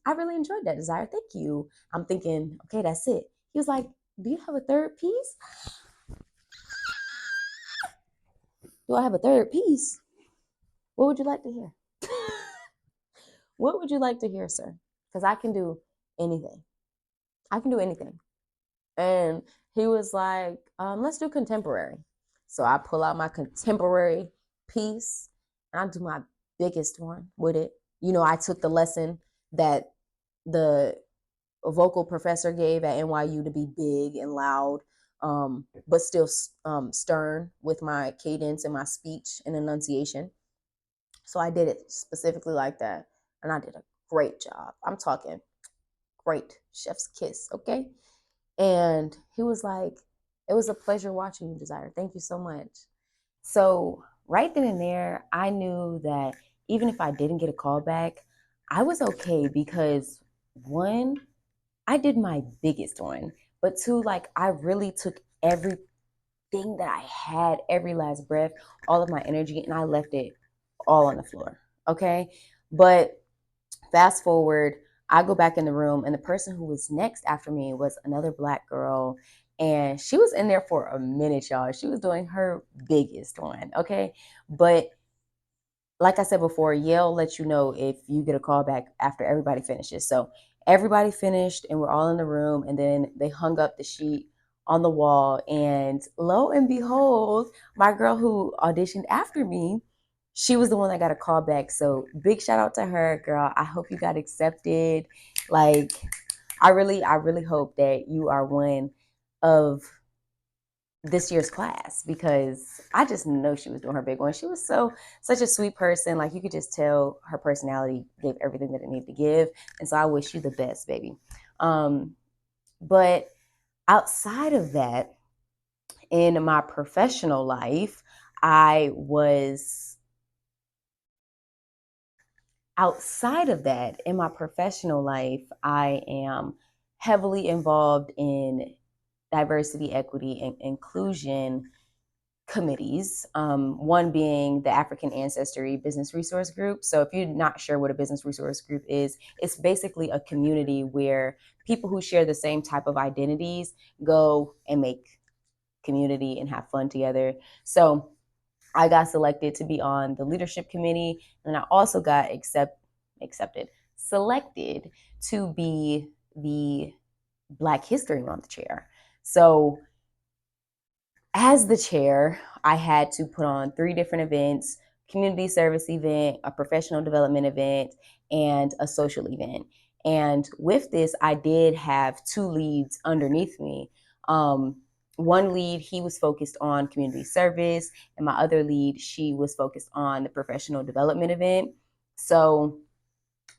Speaker 1: I really enjoyed that, Desire. Thank you. I'm thinking, okay, that's it. He was like, do you have a third piece? Do I have a third piece? What would you like to hear? What would you like to hear, sir? Because I can do anything. I can do anything. And he was like, let's do contemporary. So I pull out my contemporary piece and I do my biggest one with it. I took the lesson that the vocal professor gave at NYU to be big and loud, but still stern with my cadence and my speech and enunciation. So I did it specifically like that. And I did a great job. I'm talking great chef's kiss, okay? And he was like, it was a pleasure watching you, Desire. Thank you so much. So right then and there, I knew that even if I didn't get a call back, I was okay because one, I did my biggest one, but two, like I really took everything that I had, every last breath, all of my energy, and I left it all on the floor. Okay. But fast forward, I go back in the room, and the person who was next after me was another Black girl. And she was in there for a minute, y'all. She was doing her biggest one. Okay. But like I said before, Yale lets you know if you get a call back after everybody finishes. So everybody finished and we're all in the room. And then they hung up the sheet on the wall. And lo and behold, my girl who auditioned after me, she was the one that got a call back. So big shout out to her, girl. I hope you got accepted. Like, I really hope that you are one of this year's class, because I just know she was doing her big one. She was such a sweet person. Like, you could just tell her personality gave everything that it needed to give. And so I wish you the best, baby. But outside of that, in my professional life, I was outside of that, in my professional life, I am heavily involved in diversity, equity, and inclusion committees. One being the African Ancestry Business Resource Group. So if you're not sure what a business resource group is, it's basically a community where people who share the same type of identities go and make community and have fun together. So I got selected to be on the leadership committee, and I also got selected to be the Black History Month chair. So as the chair, I had to put on 3 different events: community service event, a professional development event, and a social event. And with this, I did have 2 leads underneath me. One lead, he was focused on community service, and my other lead, she was focused on the professional development event. So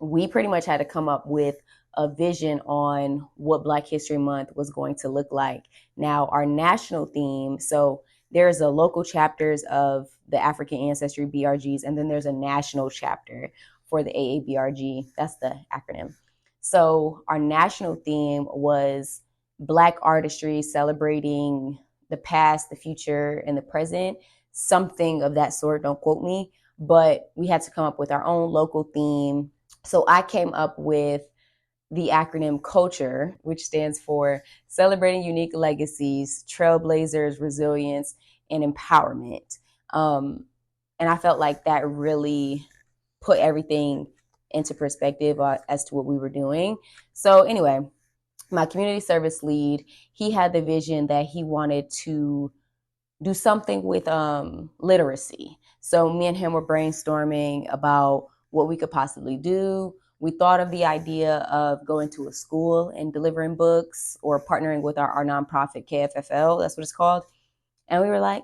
Speaker 1: we pretty much had to come up with a vision on what Black History Month was going to look like. Now, our national theme, so there's a local chapters of the African Ancestry BRGs, and then there's a national chapter for the AABRG. That's the acronym. So our national theme was Black artistry, celebrating the past, the future, and the present, something of that sort. Don't quote me, but we had to come up with our own local theme. So I came up with the acronym CULTURE, which stands for Celebrating Unique Legacies, Trailblazers, Resilience, and Empowerment. And I felt like that really put everything into perspective as to what we were doing. So anyway, my community service lead, he had the vision that he wanted to do something with literacy. So me and him were brainstorming about what we could possibly do. We thought of the idea of going to a school and delivering books, or partnering with our nonprofit KFFL, that's what it's called. And we were like,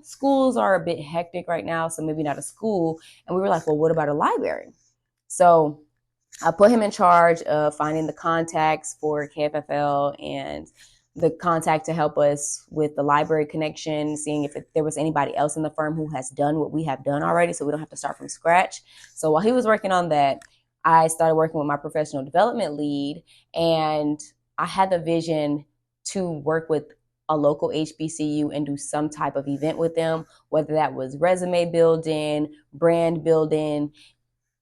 Speaker 1: schools are a bit hectic right now, so maybe not a school. And we were like, well, what about a library? So I put him in charge of finding the contacts for KFFL and the contact to help us with the library connection, seeing if there was anybody else in the firm who has done what we have done already, so we don't have to start from scratch. So while he was working on that, I started working with my professional development lead, and I had the vision to work with a local HBCU and do some type of event with them, whether that was resume building, brand building,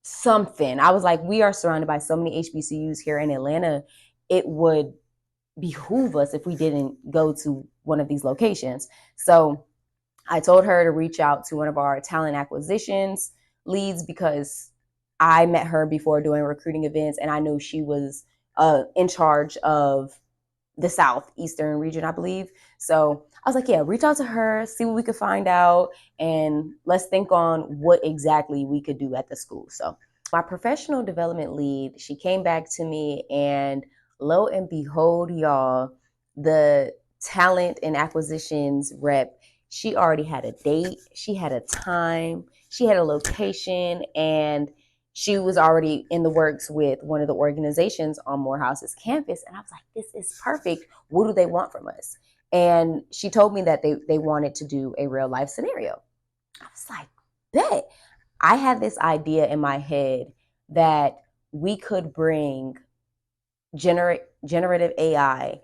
Speaker 1: something. I was like, we are surrounded by so many HBCUs here in Atlanta. It would behoove us if we didn't go to one of these locations. So I told her to reach out to one of our talent acquisitions leads, because I met her before doing recruiting events, and I knew she was in charge of the Southeastern region, I believe. So I was like, yeah, reach out to her, see what we could find out, and let's think on what exactly we could do at the school. So my professional development lead, she came back to me, and lo and behold, y'all, the talent and acquisitions rep, she already had a date, she had a time, she had a location, and she was already in the works with one of the organizations on Morehouse's campus. And I was like, this is perfect. What do they want from us? And she told me that they wanted to do a real life scenario. I was like, bet. I had this idea in my head that we could bring generative AI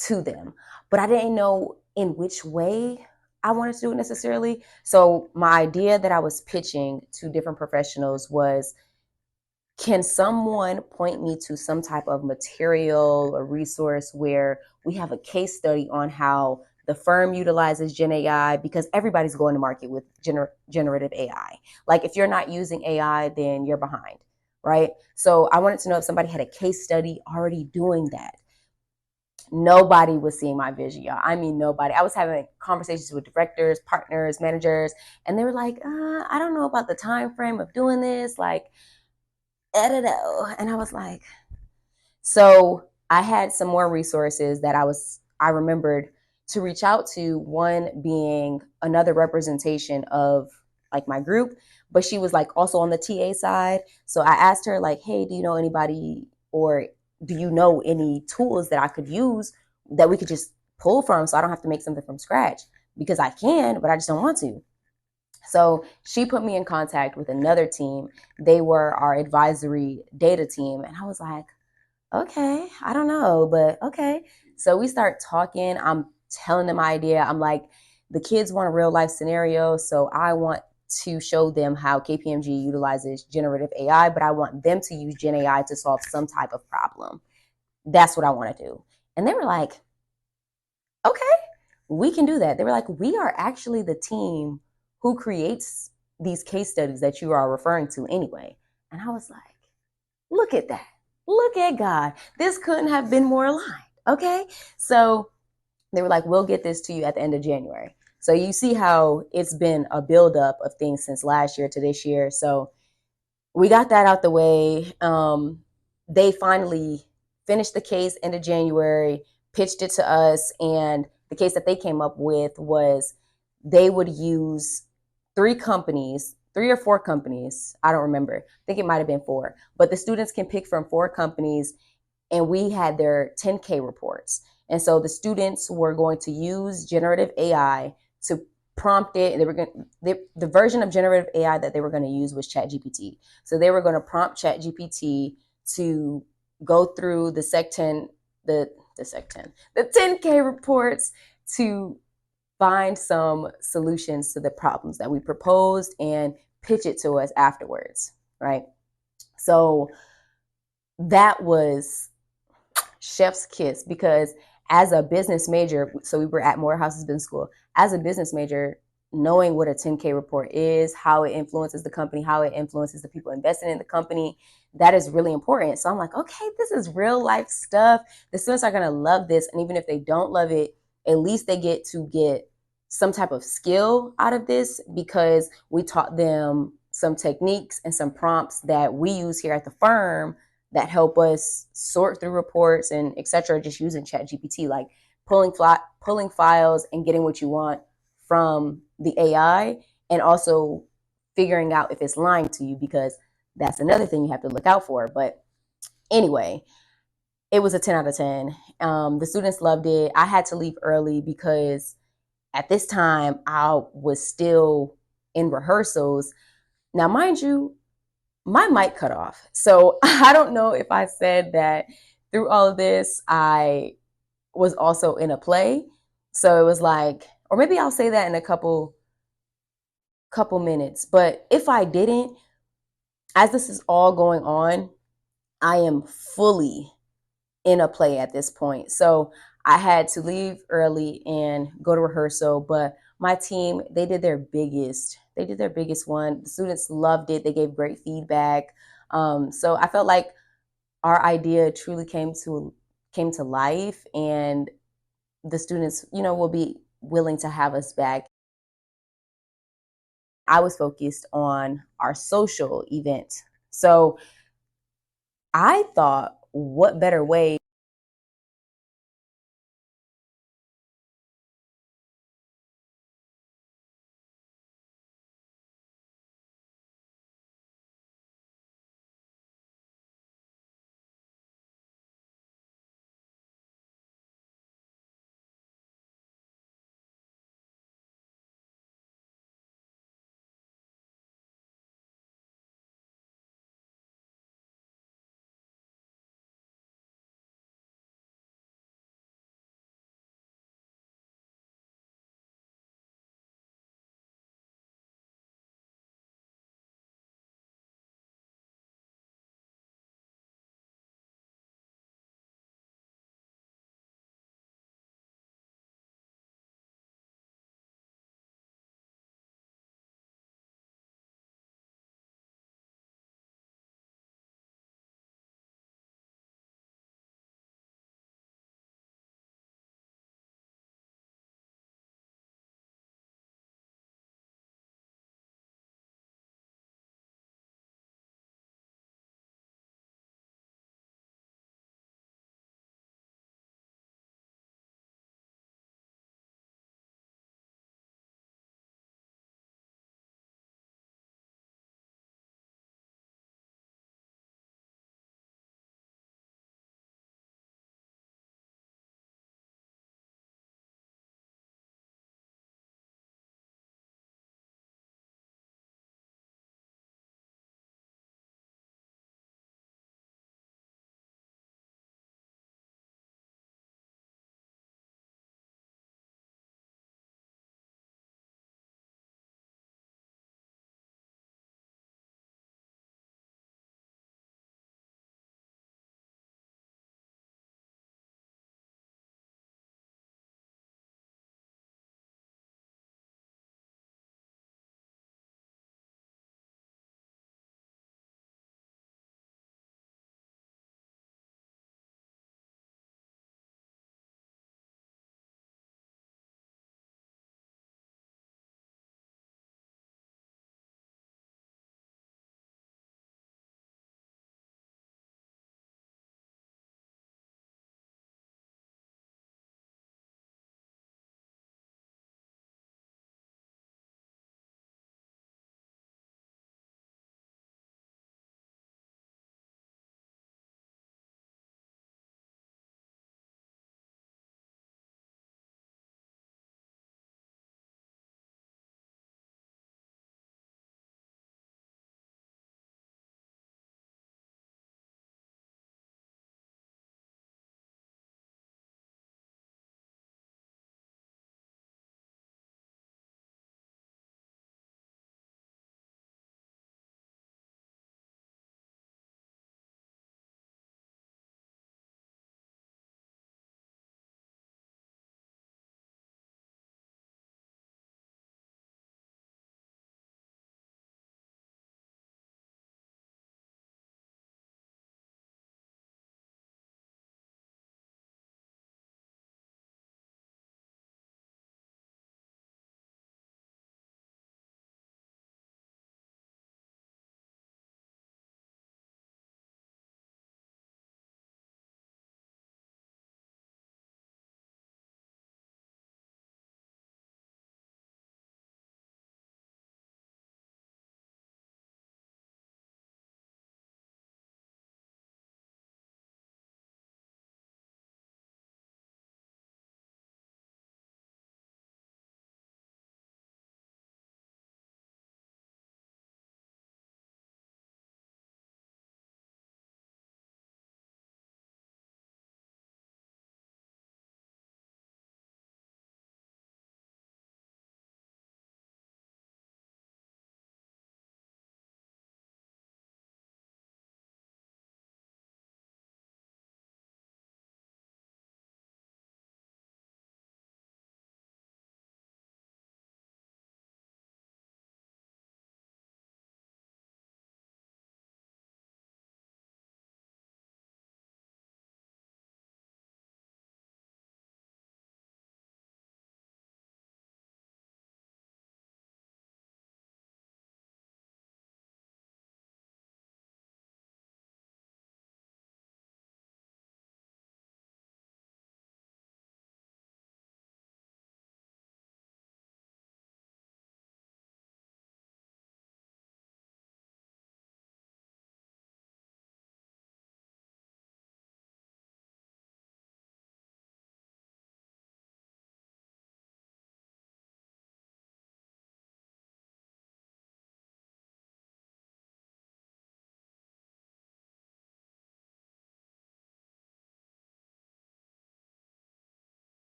Speaker 1: to them, but I didn't know in which way I wanted to do it necessarily. So my idea that I was pitching to different professionals was, can someone point me to some type of material or resource where we have a case study on how the firm utilizes Gen AI? Because everybody's going to market with generative AI. Like, if you're not using AI, then you're behind, right? So I wanted to know if somebody had a case study already doing that. Nobody was seeing my vision, y'all. I mean, nobody. I was having conversations with directors, partners, managers, and they were like, I don't know about the time frame of doing this. Like, I don't know. And I was like, so I had some more resources that I remembered to reach out to, one being another representation of like my group, but she was like also on the TA side. So I asked her like, hey, do you know anybody, or do you know any tools that I could use that we could just pull from so I don't have to make something from scratch? Because I can, but I just don't want to. So she put me in contact with another team. They were our advisory data team. And I was like, okay, I don't know, but okay. So we start talking. I'm telling them my idea. I'm like, the kids want a real life scenario. So I want to show them how KPMG utilizes generative AI, but I want them to use Gen AI to solve some type of problem. That's what I want to do. And they were like, okay, we can do that. They were like, we are actually the team who creates these case studies that you are referring to anyway. And I was like, look at that. Look at God. This couldn't have been more aligned. Okay. So they were like, we'll get this to you at the end of January. So you see how it's been a buildup of things since last year to this year. So we got that out the way. They finally finished the case end of January, pitched it to us, and the case that they came up with was they would use three or four companies. I don't remember. I think it might have been four, but the students can pick from four companies, and we had their 10K reports. And so the students were going to use generative AI to prompt it, and the version of generative AI that they were going to use was ChatGPT. So they were going to prompt ChatGPT to go through the 10K reports to find some solutions to the problems that we proposed and pitch it to us afterwards, right? So that was chef's kiss, because as a business major, so we were at Morehouse's business school, as a business major, knowing what a 10K report is, how it influences the company, how it influences the people investing in the company, that is really important. So I'm like, okay, this is real life stuff. The students are going to love this. And even if they don't love it, at least they get to get some type of skill out of this, because we taught them some techniques and some prompts that we use here at the firm that help us sort through reports and etc. Just using ChatGPT, like pulling files and getting what you want from the AI, and also figuring out if it's lying to you, because that's another thing you have to look out for. But anyway, it was a 10 out of 10. The students loved it. I had to leave early because at this time I was still in rehearsals. Now, mind you, my mic cut off. So I don't know if I said that through all of this, I was also in a play. So it was like, or maybe I'll say that in a couple minutes. But if I didn't, as this is all going on, I am fully in a play at this point. So I had to leave early and go to rehearsal, but my team, they did their biggest. They did their biggest one. The students loved it. They gave great feedback. So I felt like our idea truly came to life, and the students, will be willing to have us back. I was focused on our social event. So I thought, what better way